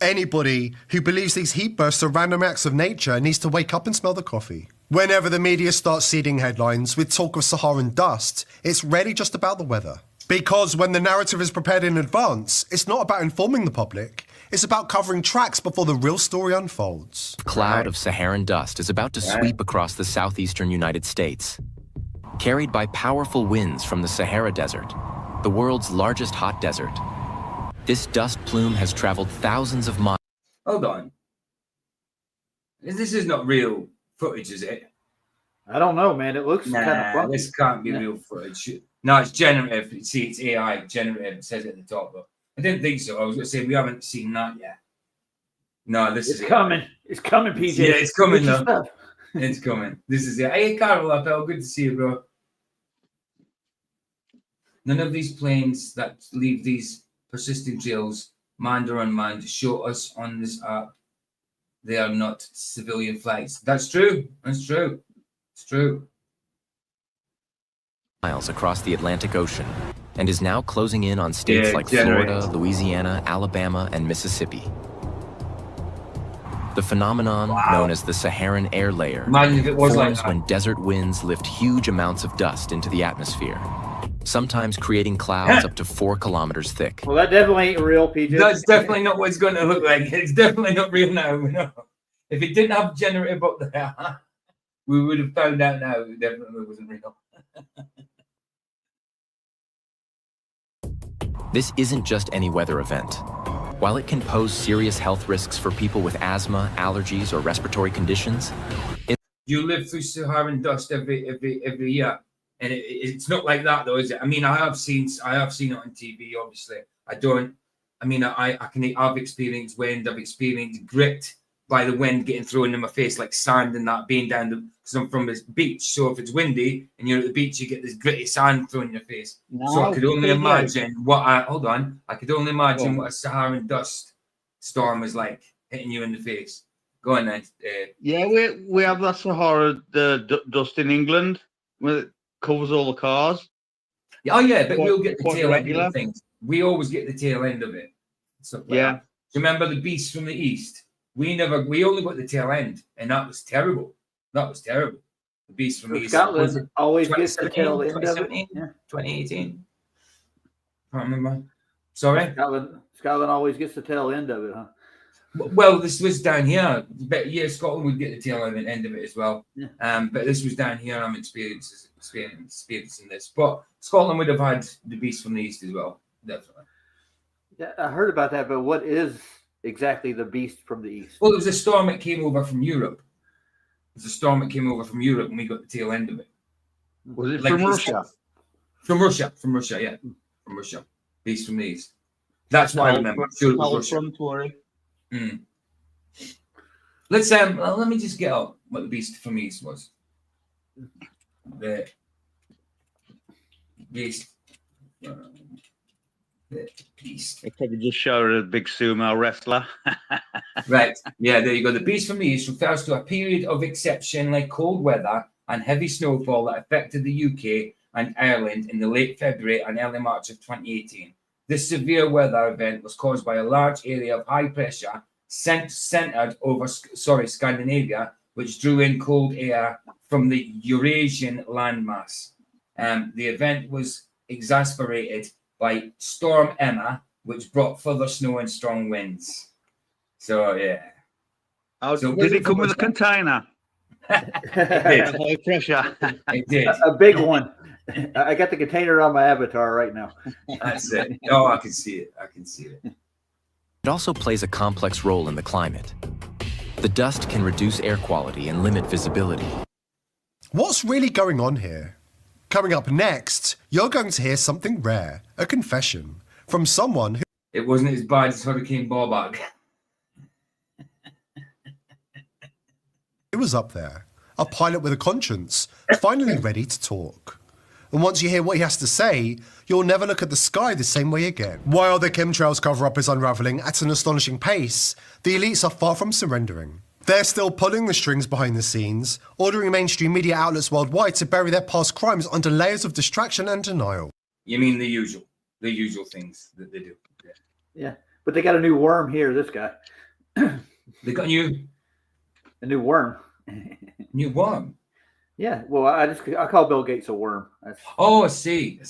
Anybody who believes these heat bursts are random acts of nature needs to wake up and smell the coffee. Whenever the media starts seeding headlines with talk of Saharan dust, it's rarely just about the weather. Because when the narrative is prepared in advance, it's not about informing the public, it's about covering tracks before the real story unfolds. A cloud of Saharan dust is about to sweep across the southeastern United States. Carried by powerful winds from the Sahara Desert, the world's largest hot desert, this dust plume has traveled thousands of miles. Hold on. This is not real footage, is it? I don't know, man. It looks kind of funny. This can't be real footage. No, it's generative. See, it's AI generative. It says it at the top, but I didn't think so. I was going to say we haven't seen that yet. No, this is coming. It's coming, PJ. Yeah, it's coming though. It's coming. This is it. Hey, Carol, Appel, good to see you, bro. None of these planes that leave these persistent trails, manned or unmanned, show us on this app they are not civilian flights. That's true. That's true. It's true. Miles across the Atlantic Ocean and is now closing in on states like Florida, Louisiana, Alabama, and Mississippi. The phenomenon known as the Saharan air layer forms when desert winds lift huge amounts of dust into the atmosphere, sometimes creating clouds up to 4 kilometers thick. Well, that definitely ain't real, PJ. That's definitely not what it's going to look like. It's definitely not real now. No. If it didn't have generative up there, we would have found out now it definitely wasn't real. This isn't just any weather event. While it can pose serious health risks for people with asthma, allergies, or respiratory conditions, you live through Saharan dust every year, and it's not like that though, is it? I mean, I have seen it on TV. Obviously, I've experienced wind. I've experienced grit by the wind getting thrown in my face, like sand and that being down because I'm from this beach. So if it's windy and you're at the beach, you get this gritty sand thrown in your face. So I could only imagine I could only imagine what a Saharan dust storm is like hitting you in the face. Go on then. Yeah, we have that Sahara dust in England where it covers all the cars. Oh yeah, but we'll get the tail end regular of things. We always get the tail end of it. Stuff like that. Do you remember the beast from the east? We only got the tail end, and that was terrible. The beast from the east. Scotland always gets the tail end of it. 2018. I can't remember. Sorry? Scotland always gets the tail end of it, huh? Well, this was down here. But yeah, Scotland would get the tail end of it as well. Yeah. But this was down here. I'm experiencing this. But Scotland would have had the beast from the east as well, definitely. Yeah, I heard about that, but what is exactly the beast from the east? Well, it was a storm that came over from Europe. And we got the tail end of it. Was it from Russia? From Russia, yeah. From Russia. Beast from the east. That's why I remember. Sure it was Russia. Let's let me just get up what the beast from the east was. The beast. The beast. They probably just showed a big sumo wrestler. Right. Yeah, there you go. The beast from the east refers to a period of exceptionally cold weather and heavy snowfall that affected the UK and Ireland in the late February and early March of 2018. This severe weather event was caused by a large area of high pressure centered over Scandinavia, which drew in cold air from the Eurasian landmass. The event was exacerbated by Storm Emma, which brought further snow and strong winds. So, yeah. Did it come with a container? It did. High pressure. It did. A big one. I got the container on my avatar right now. That's it. Oh, I can see it. it also plays a complex role in the climate. The dust can reduce air quality and limit visibility. What's really going on here? Coming up next, you're going to hear something rare, a confession from someone who... It wasn't as bad as Hurricane Bobak. It was up there, a pilot with a conscience, finally ready to talk. And once you hear what he has to say, you'll never look at the sky the same way again. While the chemtrails cover-up is unravelling at an astonishing pace, the elites are far from surrendering. They're still pulling the strings behind the scenes, ordering mainstream media outlets worldwide to bury their past crimes under layers of distraction and denial. You mean the usual things that they do. Yeah, but they got a new worm here, this guy. They got a new worm. New worm? Yeah, well, I call Bill Gates a worm. I see.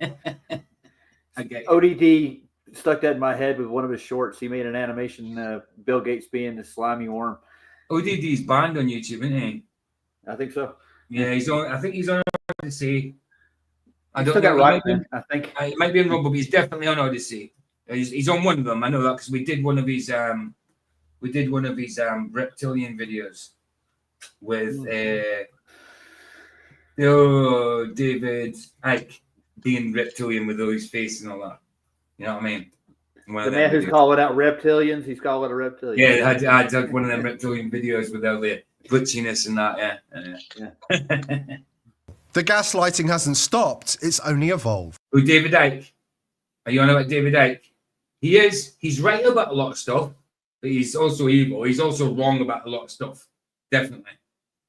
I get ODD stuck that in my head with one of his shorts. He made an animation, Bill Gates being the slimy worm. ODD's banned on YouTube, isn't he? I think so. Yeah, I think he's on Odyssey. I don't know. Right, I think it might be on Rumble, but he's definitely on Odyssey. He's on one of them. I know that because we did one of his reptilian videos with David Icke being reptilian with all his face and all that. You know what I mean? The man who's calling out reptilians, he's calling it a reptilian. Yeah, I did one of them reptilian videos with all the glitchiness and that. Yeah. The gaslighting hasn't stopped, it's only evolved. Who, David Icke? Are you on about David Icke? He is. He's right about a lot of stuff, but he's also evil. He's also wrong about a lot of stuff. Definitely.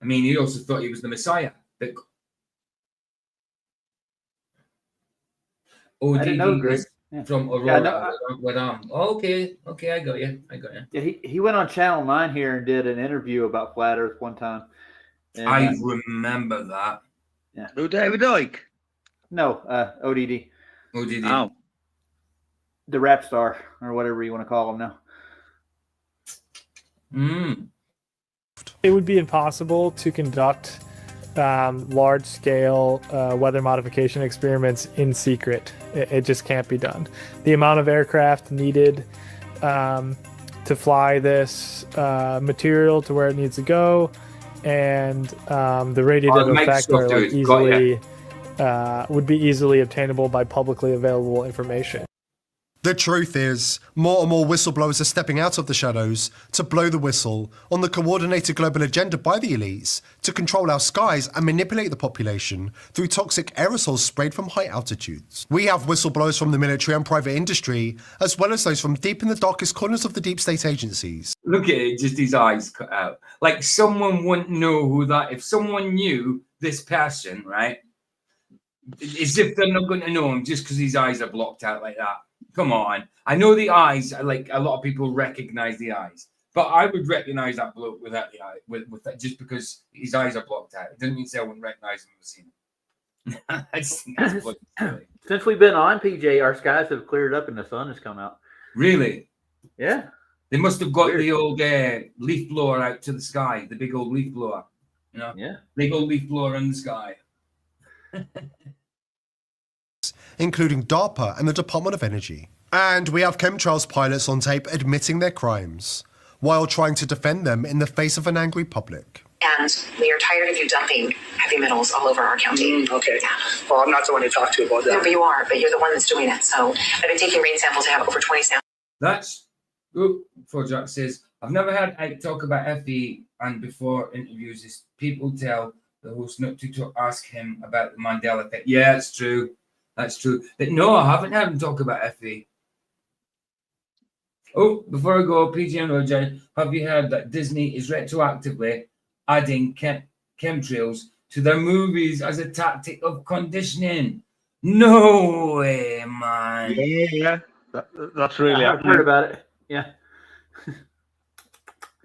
I mean, he also thought he was the Messiah. But I didn't know, Greg. From Aurora. Okay, I got you. Yeah, he went on Channel 9 here and did an interview about Flat Earth one time. And, I remember that. Yeah. Who, David Icke? No, ODD. ODD. Oh. The rap star, or whatever you want to call him now. It would be impossible to conduct large-scale weather modification experiments in secret. It just can't be done. The amount of aircraft needed to fly this material to where it needs to go, and the radiative effect are like easily would be easily obtainable by publicly available information. The truth is, more and more whistleblowers are stepping out of the shadows to blow the whistle on the coordinated global agenda by the elites to control our skies and manipulate the population through toxic aerosols sprayed from high altitudes. We have whistleblowers from the military and private industry, as well as those from deep in the darkest corners of the deep state agencies. Look at it, just his eyes cut out. Like someone wouldn't know who that, if someone knew this person, right? As if they're not going to know him just because his eyes are blocked out like that. Come on. I know the eyes, like a lot of people recognize the eyes, but I would recognize that bloke without the eye, with that, just because his eyes are blocked out. It doesn't mean I wouldn't recognize him if I've seen him. Since we've been on, PJ, our skies have cleared up and the sun has come out. Really? Yeah. They must have got the old leaf blower out to the sky, the big old leaf blower. You know? Yeah. Big old leaf blower in the sky. Including DARPA and the Department of Energy. And we have chemtrails pilots on tape admitting their crimes, while trying to defend them in the face of an angry public. And we are tired of you dumping heavy metals all over our county. Okay. Yeah. Well, I'm not the one to talk to about that. No, but you are. But you're the one that's doing it. So I've been taking rain samples. I have over 20 samples. That's before Jack says, I've never had Ike talk about FE, and before interviews, is people tell the host not to ask him about the Mandela effect. Yeah, it's true. That's true. But no, I haven't had him talk about FE. Oh, before I go, PG and Roger, have you heard that Disney is retroactively adding chemtrails to their movies as a tactic of conditioning? No way, man. Yeah. That's really I've heard about it. Yeah.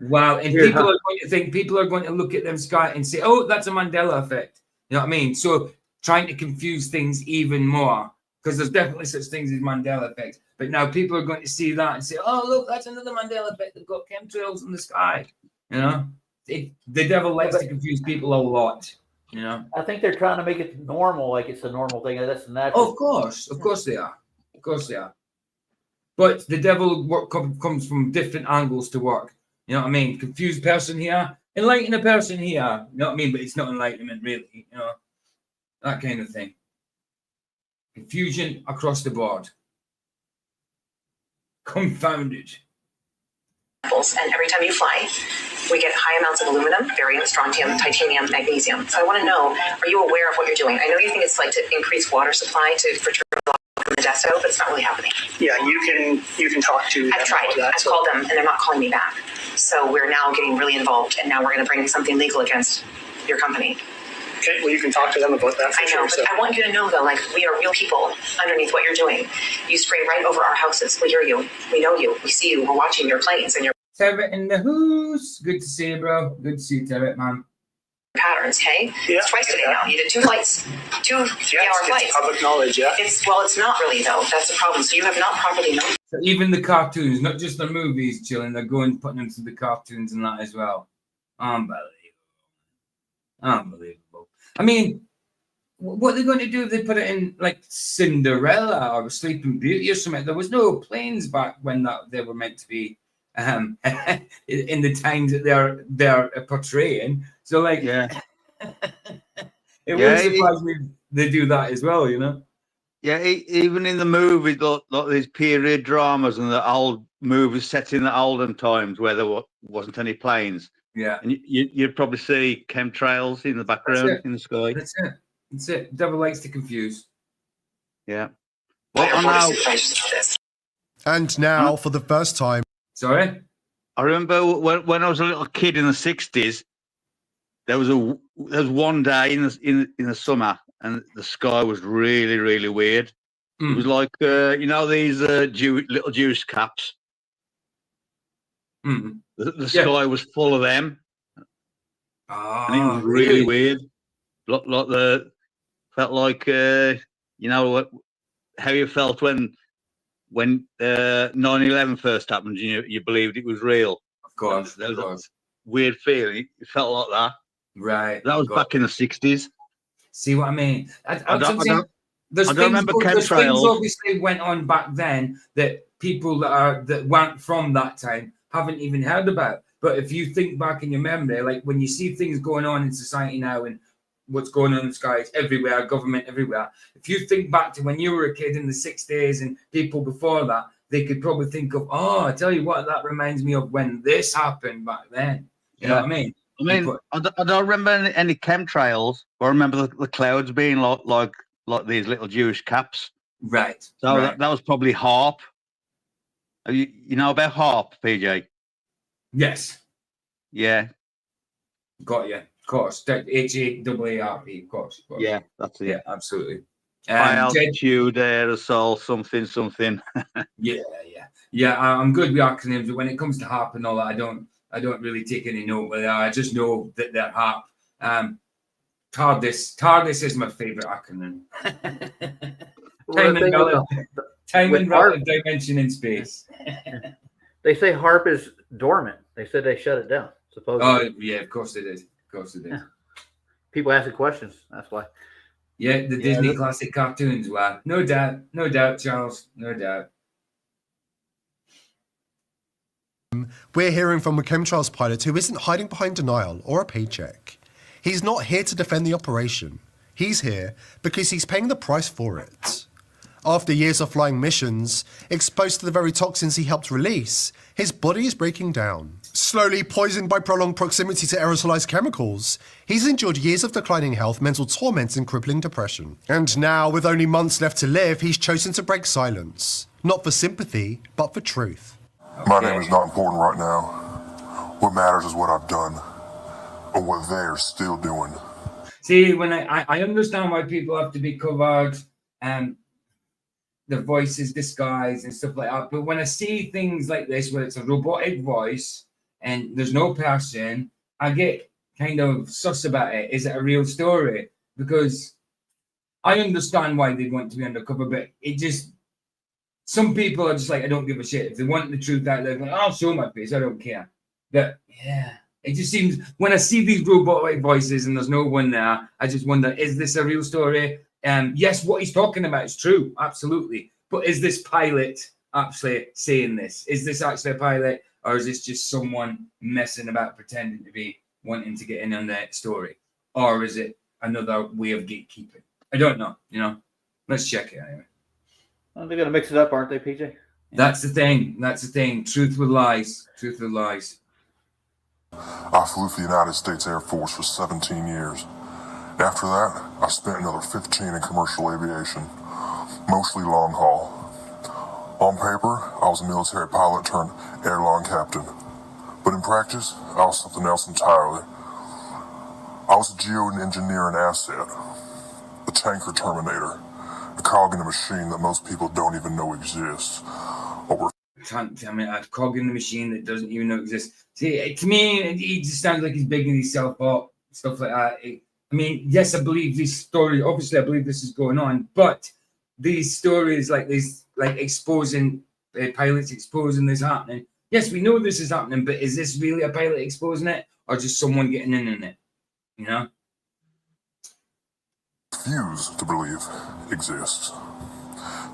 Wow. And people are going to think, people are going to look at them sky and say, oh, that's a Mandela effect. You know what I mean? So trying to confuse things even more, because there's definitely such things as Mandela effects. But now people are going to see that and say, oh, look, that's another Mandela effect. They've got chemtrails in the sky. You know, the devil likes to confuse people a lot. You know, I think they're trying to make it normal, like it's a normal thing. That's natural. Of course they are. Of course they are. But the devil comes from different angles to work. You know what I mean? Confused person here, enlighten a person here. You know what I mean? But it's not enlightenment, really. You know, that kind of thing. Confusion across the board. Confounded. And every time you fly, we get high amounts of aluminum, barium, strontium, titanium, magnesium. So I want to know, are you aware of what you're doing? I know you think it's like to increase water supply for from the deso, but it's not really happening. Yeah, you can talk to them. I've tried. That, I've called them, and they're not calling me back. So we're now getting really involved, and now we're going to bring something legal against your company. Okay, well, you can talk to them about that. I know, but I want you to know, though, like, we are real people underneath what you're doing. You spray right over our houses. We hear you. We know you. We see you. We're watching your planes and your Terrett in the house. Good to see you, bro. Good to see you, Terrett, man. patterns, hey? Yeah. It's twice today now. You did 2 flights, 2 3-hour flights. It's public knowledge, yeah. It's not really, though. That's the problem. So you have not properly known. So even the cartoons, not just the movies, chilling, they're going putting them through the cartoons and that as well. Unbelievable. I mean, what are they going to do if they put it in like Cinderella or Sleeping Beauty or something? There was no planes back when they were meant to be in the times that they're portraying. So like, yeah, it wouldn't surprise me if they do that as well, you know. Yeah, even in the movies, like these period dramas and the old movies set in the olden times where there wasn't any planes. Yeah, and you'd probably see chemtrails in the background in the sky. That's it. That's it. Devil likes to confuse. Yeah. Well, and now, for the first time. Sorry? I remember when I was a little kid in the 60s, there was one day in the summer and the sky was really, really weird. It was like, these little Jewish caps. The sky was full of them. And it was really weird. Felt like how you felt when 9/11 first happened. You believed it was real. Of course, there was a weird feeling. It felt like that. Right. That was back in the 60s. See what I mean? I don't There's remember things chemtrails. obviously went on back then that people that weren't from that time haven't even heard about. But if you think back in your memory, like when you see things going on in society now and what's going on in the skies everywhere, government everywhere, if you think back to when you were a kid in the 60s and people before that, they could probably think of, oh, I tell you what, that reminds me of when this happened back then. You know what I mean? I don't remember any chemtrails, but I remember the clouds being like these little Jewish caps. Right. So right. That was probably HARP. You know about HARP, PJ? Yes. Yeah. Got you. Of course. HAARP, of course. Yeah, that's it. Yeah, absolutely. High altitude, aerosol, something. Yeah. I'm good with acronyms, but when it comes to HARP and all that, I don't really take any note with that. I just know that they're HARP. TARDIS is my favorite acronym. Time and relative dimension in space. They say HARP is dormant. They said they shut it down. Supposedly. Oh yeah, of course it is. Yeah. People asking questions. That's why. Yeah, the Disney classic cartoons were. No doubt, Charles. No doubt. We're hearing from a chemtrails pilot who isn't hiding behind denial or a paycheck. He's not here to defend the operation. He's here because he's paying the price for it. After years of flying missions, exposed to the very toxins he helped release, his body is breaking down. Slowly poisoned by prolonged proximity to aerosolized chemicals, he's endured years of declining health, mental torment, and crippling depression. And now, with only months left to live, he's chosen to break silence. Not for sympathy, but for truth. My name is not important right now. What matters is what I've done, and what they're still doing. See, when I understand why people have to be covered and the voice is disguised and stuff like that, but when I see things like this where it's a robotic voice and there's no person, I get kind of sus about it. Is it a real story? Because I understand why they want to be undercover, but it just, some people are just like, I don't give a shit. If they want the truth out there, like, I'll show my face, I don't care. But yeah, it just seems, when I see these robotic voices and there's no one there, I just wonder, is this a real story? Yes, what he's talking about is true, absolutely. But is this pilot actually saying this? Is this actually a pilot, or is this just someone messing about, pretending to be wanting to get in on that story? Or is it another way of gatekeeping? I don't know, Let's check it anyway. Well, they're going to mix it up, aren't they, PJ? That's the thing. Truth with lies. I flew for the United States Air Force for 17 years. After that, I spent another 15 in commercial aviation, mostly long haul. On paper, I was a military pilot turned airline captain. But in practice, I was something else entirely. I was a geoengineering asset, a tanker terminator, a cog in a machine that most people don't even know exists. A cog in the machine that doesn't even know exists. See, to me, he just sounds like he's bigging himself up, stuff like that. Yes, I believe this story. Obviously, I believe this is going on, but these stories, like these, like exposing pilots exposing this happening. Yes, we know this is happening, but is this really a pilot exposing it, or just someone getting in on it? Refuse to believe exists.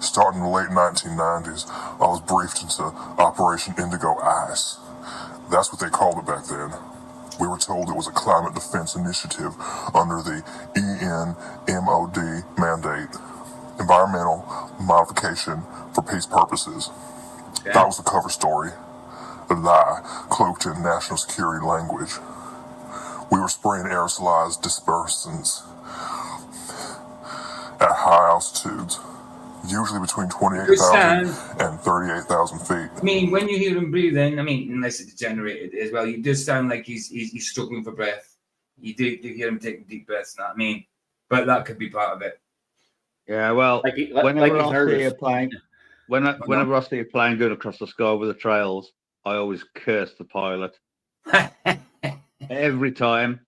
Starting in the late 1990s, I was briefed into Operation Indigo Ice. That's what they called it back then. We were told it was a climate defense initiative under the ENMOD mandate, environmental modification for peace purposes. Okay. That was the cover story, a lie cloaked in national security language. We were spraying aerosolized dispersants at high altitudes, usually between 28,000 and 38,000 feet. When you hear him breathing, unless it's generated as well, you just sound like he's struggling for breath. You do hear him taking deep breaths, but that could be part of it. Yeah, well, whenever I see a plane going across the sky with the trails, I always curse the pilot. Every time.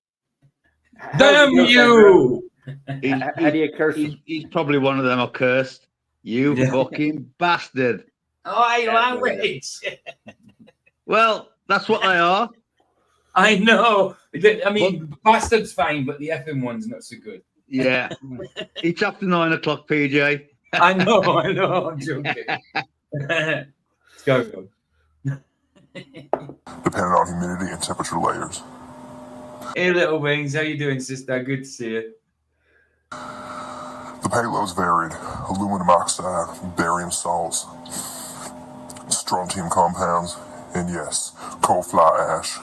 Damn you! How do you curse him? He's probably one of them I cursed. You fucking bastard. Oh, language. Well, that's what they are. I know. I mean, Bastard's fine, but the effing one's not so good. Yeah. It's after 9 o'clock, PJ. I know, I'm joking. Let's go. Depending on humidity and temperature layers. Hey, Little Wings, how you doing, sister? Good to see you. The payloads varied: aluminum oxide, barium salts, strontium compounds, and yes, coal fly ash.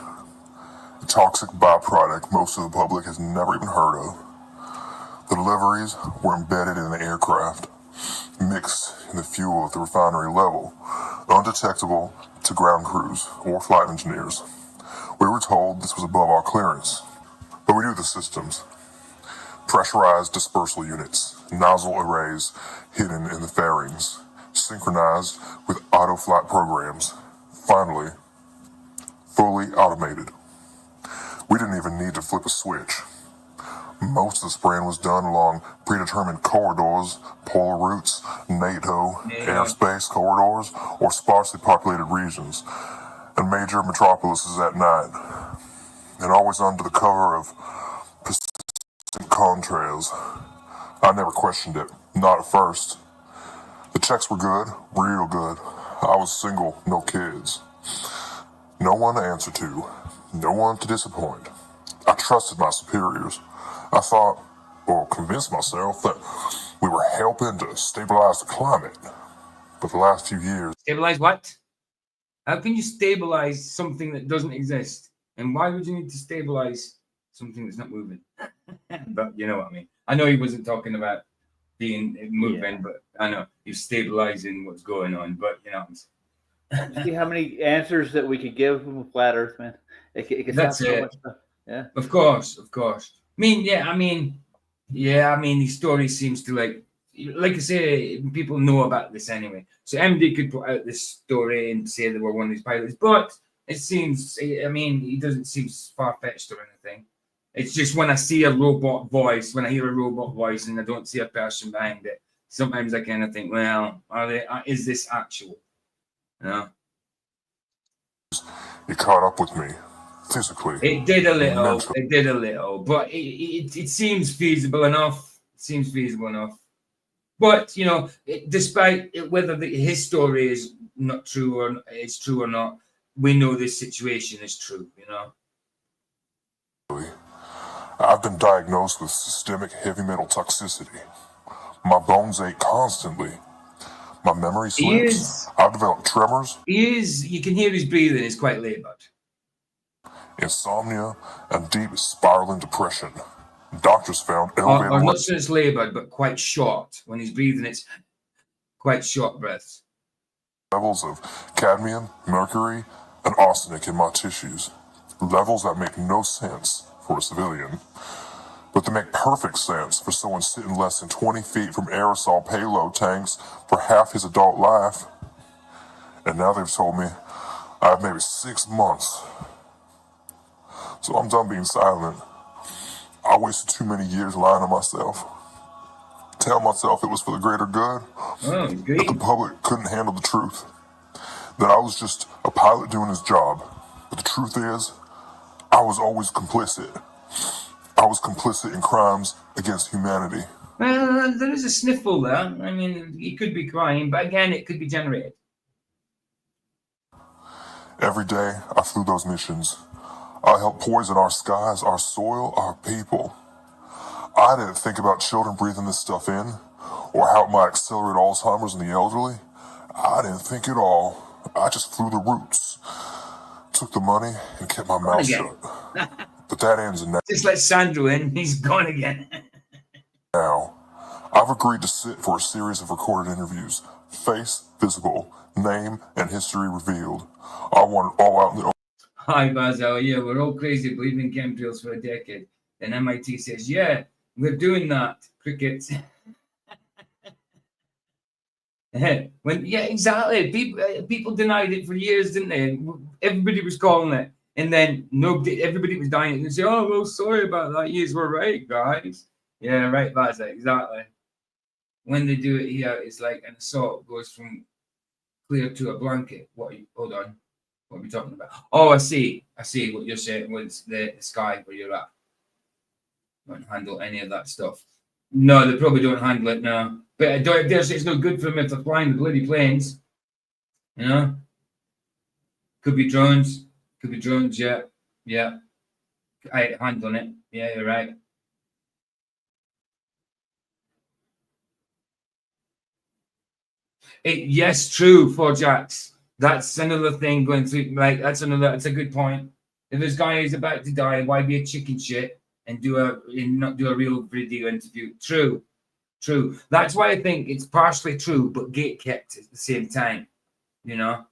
A toxic byproduct most of the public has never even heard of. The deliveries were embedded in the aircraft, mixed in the fuel at the refinery level, undetectable to ground crews or flight engineers. We were told this was above our clearance, but we knew the systems. Pressurized dispersal units, nozzle arrays hidden in the fairings, synchronized with auto-flight programs, finally, fully automated. We didn't even need to flip a switch. Most of the spraying was done along predetermined corridors, polar routes, NATO, airspace corridors, or sparsely populated regions, and major metropolises at night, and always under the cover of persistent contrails. I never questioned it, not at first. The checks were good, real good. I was single, no kids. No one to answer to, no one to disappoint. I trusted my superiors. I thought, or convinced myself, that we were helping to stabilize the climate. But the last few years... Stabilize what? How can you stabilize something that doesn't exist? And why would you need to stabilize something that's not moving? But you know what I mean. I know he wasn't talking about being moving, but I know he's stabilizing what's going on. But you know what I'm saying. See how many answers that we could give from Flat Earth, man. It could That's stop so it. much stuff. Yeah. Of course. I mean, the story seems to like I say, people know about this anyway. So MD could put out this story and say they were one of these pilots, but it seems, I mean, he doesn't seem far-fetched or anything. It's just when I see a robot voice, when I hear a robot voice and I don't see a person behind it, sometimes I kind of think, well, is this actual? You know? It caught up with me, physically. It did a little, mentally. but it seems feasible enough. But, you know, despite whether his story is not true or it's true or not, we know this situation is true, you know? I've been diagnosed with systemic heavy metal toxicity. My bones ache constantly. My memory slips. I've developed tremors. You can hear his breathing, it's quite labored. Insomnia and deep spiraling depression. Doctors found elevated... Or not so it's labored, but quite short. When he's breathing, it's quite short breaths. Levels of cadmium, mercury, and arsenic in my tissues. Levels that make no sense for a civilian, but they make perfect sense for someone sitting less than 20 feet from aerosol payload tanks for half his adult life. And now they've told me I have maybe 6 months. So I'm done being silent. I wasted too many years lying to myself. Tell myself it was for the greater good. That the public couldn't handle the truth. That I was just a pilot doing his job. But the truth is, I was always complicit. I was complicit in crimes against humanity. Well, there is a sniffle there. I mean, he could be crying, but again, it could be generated. Every day, I flew those missions. I helped poison our skies, our soil, our people. I didn't think about children breathing this stuff in, or how it might accelerate Alzheimer's in the elderly. I didn't think at all. I just flew the routes, took the money, and kept my mouth shut. But that ends now. Just let Sandro in, he's gone again. Now, I've agreed to sit for a series of recorded interviews, face visible, name and history revealed. I want it all out in the open. Hi, Basil. Yeah, we're all crazy believing in chemtrails for a decade. Then MIT says, yeah, we're doing that. Crickets. Exactly. People denied it for years, didn't they? Everybody was calling it. And then everybody was dying. And say, oh, well, sorry about that. You were right, guys. Yeah, right, Basil. Exactly. When they do it here, it's like an assault goes from clear to a blanket. Hold on. What are we talking about? Oh, I see. I see what you're saying with the sky where you're at. Don't handle any of that stuff. No, they probably don't handle it now. But I don't dare say it's no good for them if they're flying the bloody planes. You know? Could be drones. Could be drones, yeah. Yeah. I ain't handling it. Yeah, you're right. Yes, true, for Jacks. That's another thing going through. Like, that's a good point. If this guy is about to die, why be a chicken shit and not do a real video interview? True. That's why I think it's partially true, but gate kept at the same time. You know,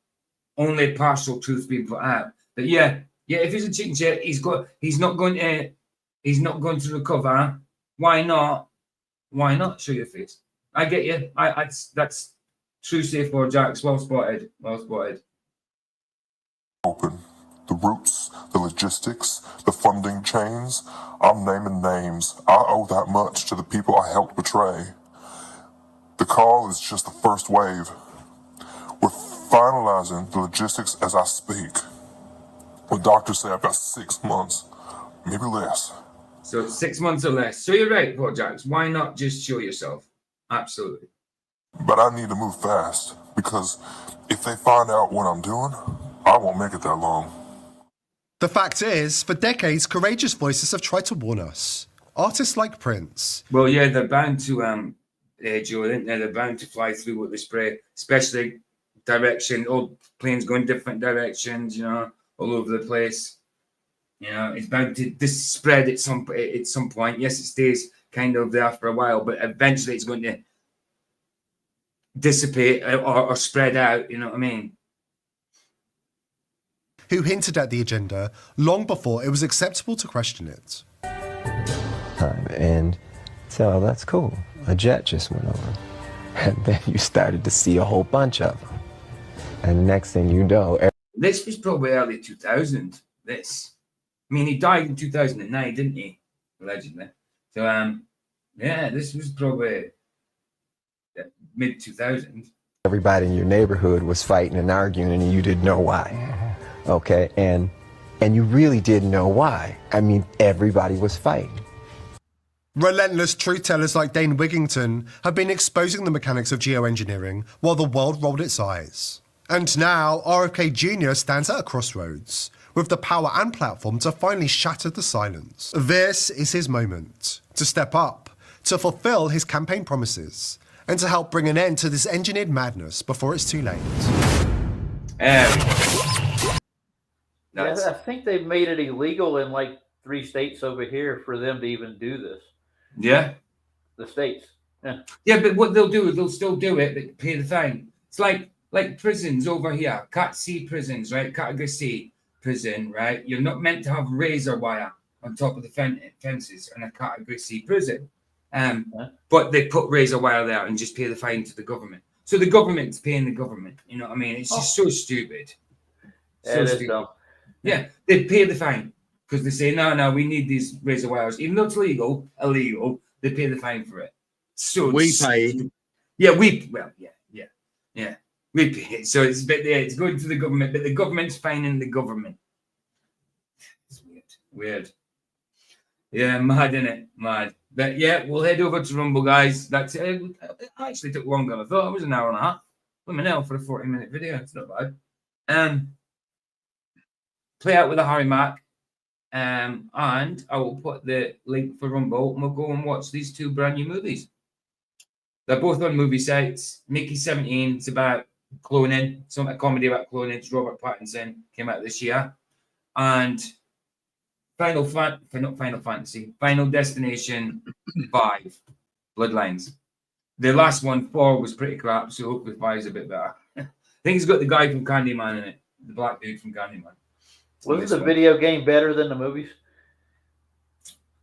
only partial truth being put out. But yeah, if he's a chicken shit, he's not going to recover. Why not? Why not show your face? I get you. That's true. Safe for Jacks. Well spotted. Open. The routes, the logistics, the funding chains. I'm naming names. I owe that much to the people I helped betray. The call is just the first wave. We're finalizing the logistics as I speak. The doctors say I've got 6 months, maybe less. So 6 months or less. So you're right, Paul Jacks. Why not just show yourself? Absolutely. But I need to move fast, because if they find out what I'm doing, I won't make it that long. The fact is, for decades, courageous voices have tried to warn us. Artists like Prince. Well, yeah, they're bound to, Joe, isn't they? They're bound to fly through what they spray, especially direction. All planes going different directions, you know, all over the place. You know, it's bound to spread at some point. Yes, it stays kind of there for a while, but eventually it's going to dissipate or spread out. You know what I mean? Who hinted at the agenda long before it was acceptable to question it. And so that's cool. A jet just went over. And then you started to see a whole bunch of them. And the next thing you know... This was probably early 2000, this. I mean, he died in 2009, didn't he? Allegedly. So, yeah, this was probably mid-2000s. Everybody in your neighborhood was fighting and arguing and you didn't know why. Okay, and you really didn't know why. I mean, everybody was fighting. Relentless truth tellers like Dane Wigington have been exposing the mechanics of geoengineering while the world rolled its eyes. And now, RFK Jr. stands at a crossroads, with the power and platform to finally shatter the silence. This is his moment, to step up, to fulfill his campaign promises, and to help bring an end to this engineered madness before it's too late. Yeah, I think they've made it illegal in like 3 states over here for them to even do this. Yeah. The states. Yeah. Yeah, but what they'll do is they'll still do it, but pay the fine. It's like prisons over here, Cat C prisons, right? Category C prison, right? You're not meant to have razor wire on top of the fences in a Category C prison. But they put razor wire there and just pay the fine to the government. So the government's paying the government. You know what I mean? It's just so stupid. So stupid. Dumb. Yeah, they pay the fine because they say, no, we need these razor wires. Even though it's illegal, they pay the fine for it. So we pay. Yeah, we pay it. So it's going to the government, but the government's fining the government. It's weird. Yeah, mad, innit? Mad. But yeah, we'll head over to Rumble, guys. That's it. It actually took longer than I thought. It was an hour and a half. Let me know for a 40-minute video. It's not bad. Play out with a Harry Mack. And I will put the link for Rumble and we'll go and watch these 2 brand new movies. They're both on movie sites. Mickey 17, it's about cloning, a comedy about cloning. It's Robert Pattinson, came out this year. And Final Destination 5, Bloodlines. The last one, 4, was pretty crap, so hopefully 5 is a bit better. I think it's got the guy from Candyman in it, the black dude from Candyman. Was the video game better than the movies?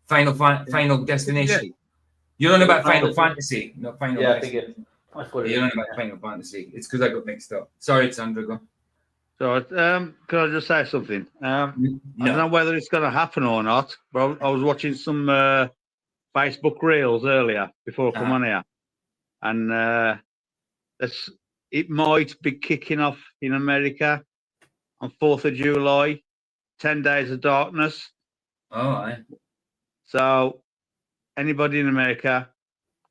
Final Destination. Yeah. You're on about Final Fantasy, not Final. Yeah, I think you're on about Final Fantasy. It's because I got mixed up. Sorry, Sandra, go. So, can I just say something? I don't know whether it's going to happen or not, but I was watching some Facebook reels earlier before I come on here, and it might be kicking off in America on 4th of July, 10 Days of Darkness. All right. So anybody in America,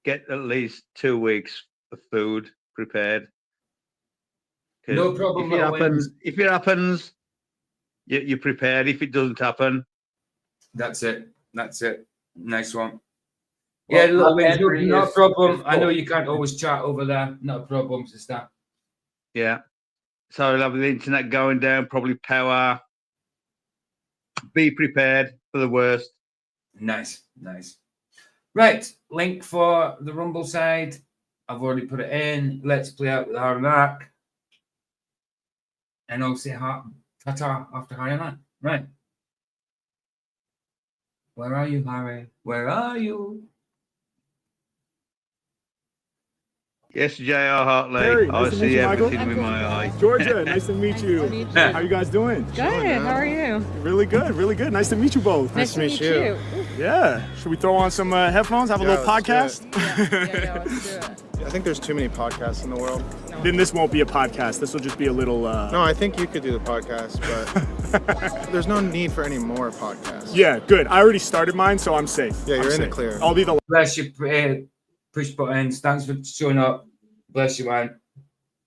get at least 2 weeks of food prepared. No problem. If it happens, you're prepared. If it doesn't happen, that's it. Nice one. Well, Yeah, look, not a problem. is I know full. you can't always chat over there. Not a problem, sister. yeah. So we'll have the internet going down, probably power. Be prepared for the worst. Nice. Right, link for the Rumble side. I've already put it in. Let's play out with Harry Mark. And I'll say ta-ta after Harry Mark. Right. Where are you, Harry? Where are you? Yes, J.R. Hartley. Harry, I nice to meet see you, Michael. everything with my eye. Georgia, nice to meet you. How you guys doing? Good. How are you? Really good. Nice to meet you both. Nice to meet you. Yeah. Should we throw on some headphones, have a little podcast? Yeah, let's do it. I think there's too many podcasts in the world. Then this won't be a podcast. This will just be a little... No, I think you could do the podcast, but there's no need for any more podcasts. Yeah, good. I already started mine, so I'm safe. Yeah, you're I'm in the safe. clear. I'll be the... Bless you, push buttons. Thanks for showing up. Bless you, man.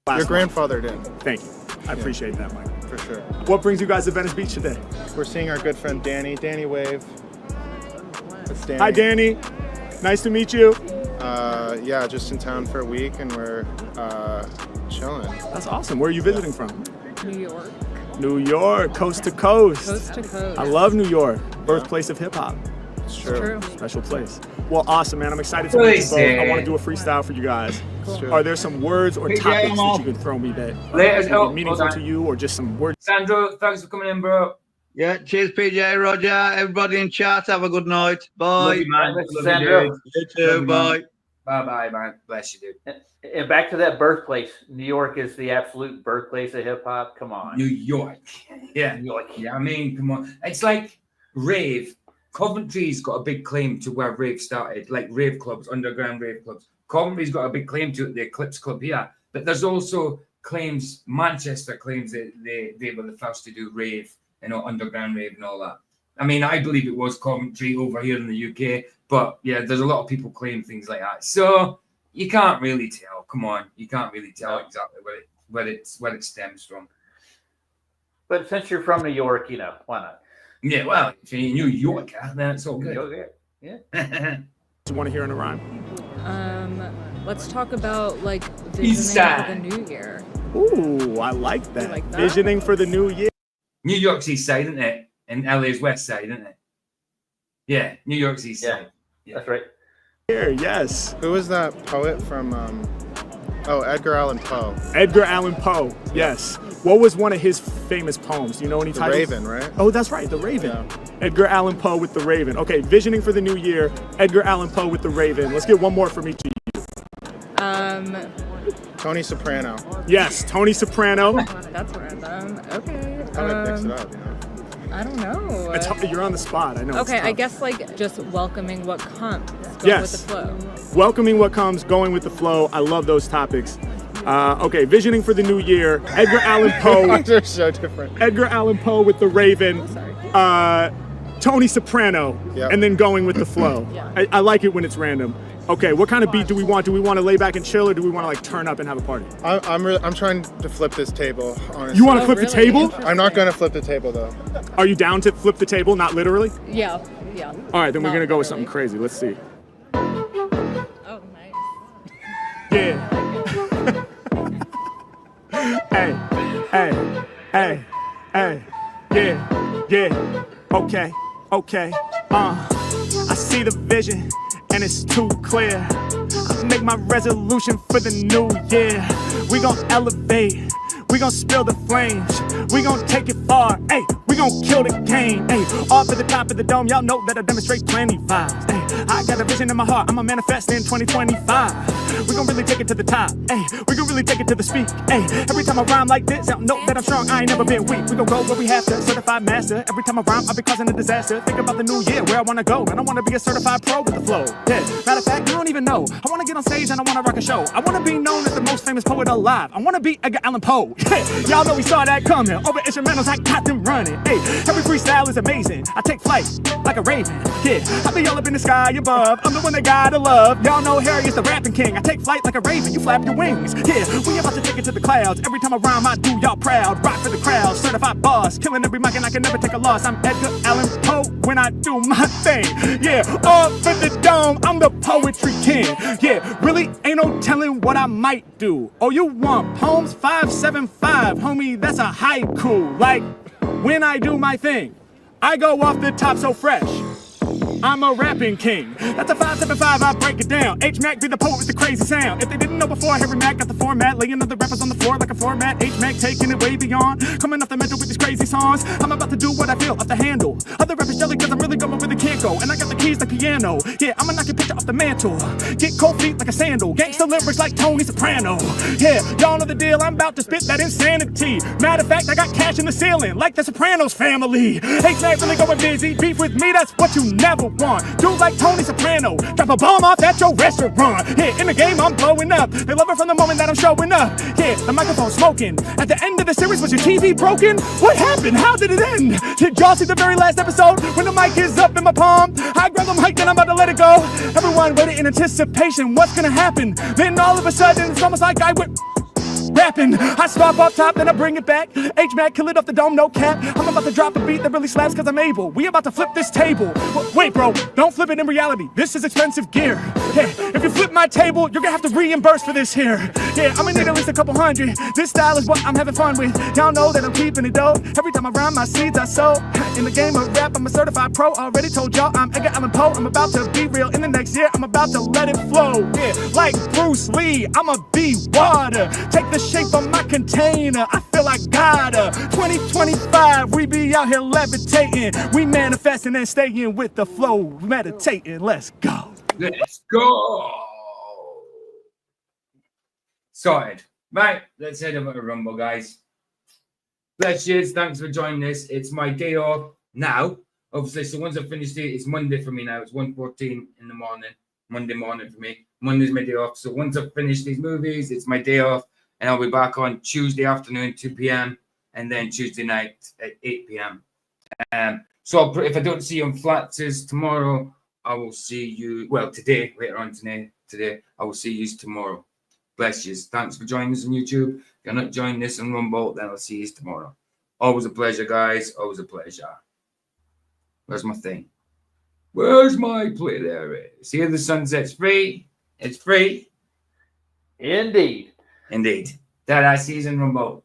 Your grandfather did. Thank you. I appreciate that, Mike. For sure. What brings you guys to Venice Beach today? We're seeing our good friend Danny. Danny Wave. That's Danny. Hi, Danny. Nice to meet you. Yeah, just in town for a week, and we're chilling. That's awesome. Where are you visiting from? New York. New York, coast to coast. Coast to coast. I love New York. Birthplace of hip hop. It's true. Special place. Well, awesome, man. I'm excited to meet you both. I want to do a freestyle for you guys. Cool. Are there some words or topics that you can throw me that are meaningful to you, or just some words? Sandro, thanks for coming in, bro. Yeah, cheers, PJ, Roger. Everybody in chat, have a good night. Bye. Love you, man. Love you, Sandro. dude. You too, bye. Bye, man. Bless you, dude. And back to that birthplace. New York is the absolute birthplace of hip hop. Come on. New York. Yeah. New York. Yeah, I mean, come on. It's like rave. Coventry's got a big claim to where rave started, like rave clubs, underground rave clubs. Coventry's got a big claim to it, the Eclipse Club here. But there's also claims, Manchester claims that they were the first to do rave, underground rave and all that. I mean, I believe it was Coventry over here in the UK, but yeah, there's a lot of people claim things like that. So you can't really tell. Come on, you can't really tell exactly where it stems from. But since you're from New York, why not? Yeah, well, if you're New Yorker, then it's all good. Yeah. You want to hear in a rhyme? Let's talk about East visioning side. for the new year. Ooh, I like that. You like that? Visioning for the new year. New York's East Side, isn't it? And LA's West Side, isn't it? Yeah, New York's East Side. Yeah, that's right. Here, yes. Who was that poet from? Edgar Allan Poe. Edgar Allan Poe. Yes. What was one of his famous poems? Do you know any The titles? Raven, right? Oh, that's right, The Raven. Yeah. Edgar Allan Poe with The Raven. Okay, visioning for the new year. Edgar Allan Poe with The Raven. Let's get one more from each of you. Tony Soprano. Yes, Tony Soprano. That's random. Okay. How do I mix it up? I don't know. You're on the spot. I know. Okay, it's I tough. guess just welcoming what comes. Going Yes. with the flow. Welcoming what comes, going with the flow. I love those topics. Okay, visioning for the new year. Edgar Allan Poe. They're so different. Edgar Allan Poe with The Raven. Tony Soprano. Yep. And then going with the flow. Yeah. I like it when it's random. Okay, what kind of beat do we want? Do we want to lay back and chill, or do we want to turn up and have a party? I'm trying to flip this table, honestly. You want to flip the table? I'm not going to flip the table, though. Are you down to flip the table? Not literally? Yeah. All right, then we're Not going to go with literally. something crazy. Let's see. Oh, nice. Yeah. Yeah. Okay. I see the vision, and it's too clear. I make my resolution for the new year. We gon' elevate, we gon' spill the flames, we gon' take it far. Hey, we we gon' kill the game. Hey, off at the top of the dome, y'all know that I demonstrate plenty vibes. Hey, I got a vision in my heart, I'ma manifest in 2025. We gon' really take it to the top. Hey, we gon' really take it to the speak. Hey, every time I rhyme like this, y'all know that I'm strong. I ain't never been weak. We gon' go where we have to, certified master. Every time I rhyme, I'll be causing a disaster. Think about the new year, where I wanna go, and I wanna be a certified pro with the flow. Yeah, matter of fact, you don't even know. I wanna get on stage and I wanna rock a show. I wanna be known as the most famous poet alive. I wanna be Edgar Allan Poe. Yeah, y'all know we saw that coming. Over instrumentals, I got them running. Hey, every freestyle is amazing. I take flight like a raven. Yeah, I be all up in the sky above. I'm the one that gotta love. Y'all know Harry is the rapping king. I take flight like a raven. You flap your wings. Yeah, we about to take it to the clouds. Every time I rhyme, I do y'all proud. Rock for the crowd, certified boss. Killing every mic and I can never take a loss. I'm Edgar Allan Poe when I do my thing. Yeah, off in the dome, I'm the poetry king. Yeah, really ain't no telling what I might do. Oh, you want poems? 575, homie, that's a haiku. Like, when I do my thing, I go off the top so fresh. I'm a rapping king. That's a 575, I break it down. H-Mac be the poet with the crazy sound. If they didn't know before, Harry Mac got the format. Laying other rappers on the floor like a format. H-Mac taking it way beyond. Coming off the mental with these crazy songs. I'm about to do what I feel off the handle. Other rappers jelly cause I'm really going where they can't go. And I got the keys like piano. Yeah, I'ma knock your picture off the mantle. Get cold feet like a sandal. Gangsta lyrics like Tony Soprano. Yeah, y'all know the deal. I'm about to spit that insanity. Matter of fact, I got cash in the ceiling like the Sopranos family. H-Mac really going busy. Beef with me, that's what you never want. Do like Tony Soprano, drop a bomb off at your restaurant. Yeah, in the game I'm blowing up. They love it from the moment that I'm showing up. Yeah, the microphone's smoking. At the end of the series, was your TV broken? What happened? How did it end? Did y'all see the very last episode? When the mic is up in my palm, I grab the mic and I'm about to let it go. Everyone waiting in anticipation, what's gonna happen? Then all of a sudden, it's almost like I went rapping. I start off top, then I bring it back. H-Mac, kill it off the dome, no cap. I'm about to drop a beat that really slaps cause I'm able. We about to flip this table. Wait, bro, don't flip it in reality. This is expensive gear. Yeah, if you flip my table, you're gonna have to reimburse for this here. Yeah, I'm gonna need at least a couple hundred. This style is what I'm having fun with. Y'all know that I'm keeping it dope. Every time I rhyme, my seeds I sow. In the game of rap, I'm a certified pro. Already told y'all I'm Edgar Allan Poe. I'm about to be real in the next year. I'm about to let it flow. Yeah, like Bruce Lee, I'ma be water. Take the shape of my container, I feel I gotta. 2025, we be out here levitating. We manifesting and staying with the flow, meditating. Let's go. Let's go. Sorted. Right, let's head over to Rumble, guys. Bless you. Thanks for joining us. It's my day off now. Obviously, so once I finished it, it's Monday for me now. It's 1:14 in the morning. Monday morning for me. Monday's my day off. So once I've finished these movies, it's my day off. And I'll be back on Tuesday afternoon, 2 p.m. and then Tuesday night at 8 p.m. So if I don't see you on Flatz's tomorrow, I will see you, well, today, later on today, I will see you tomorrow. Bless you. Thanks for joining us on YouTube. If you're not joining us on Rumble, then I'll see you tomorrow. Always a pleasure, guys. Always a pleasure. Where's my thing? Where's my play? There it is. See, the sunset's free. It's free. Indeed. Indeed. That I season Rumble.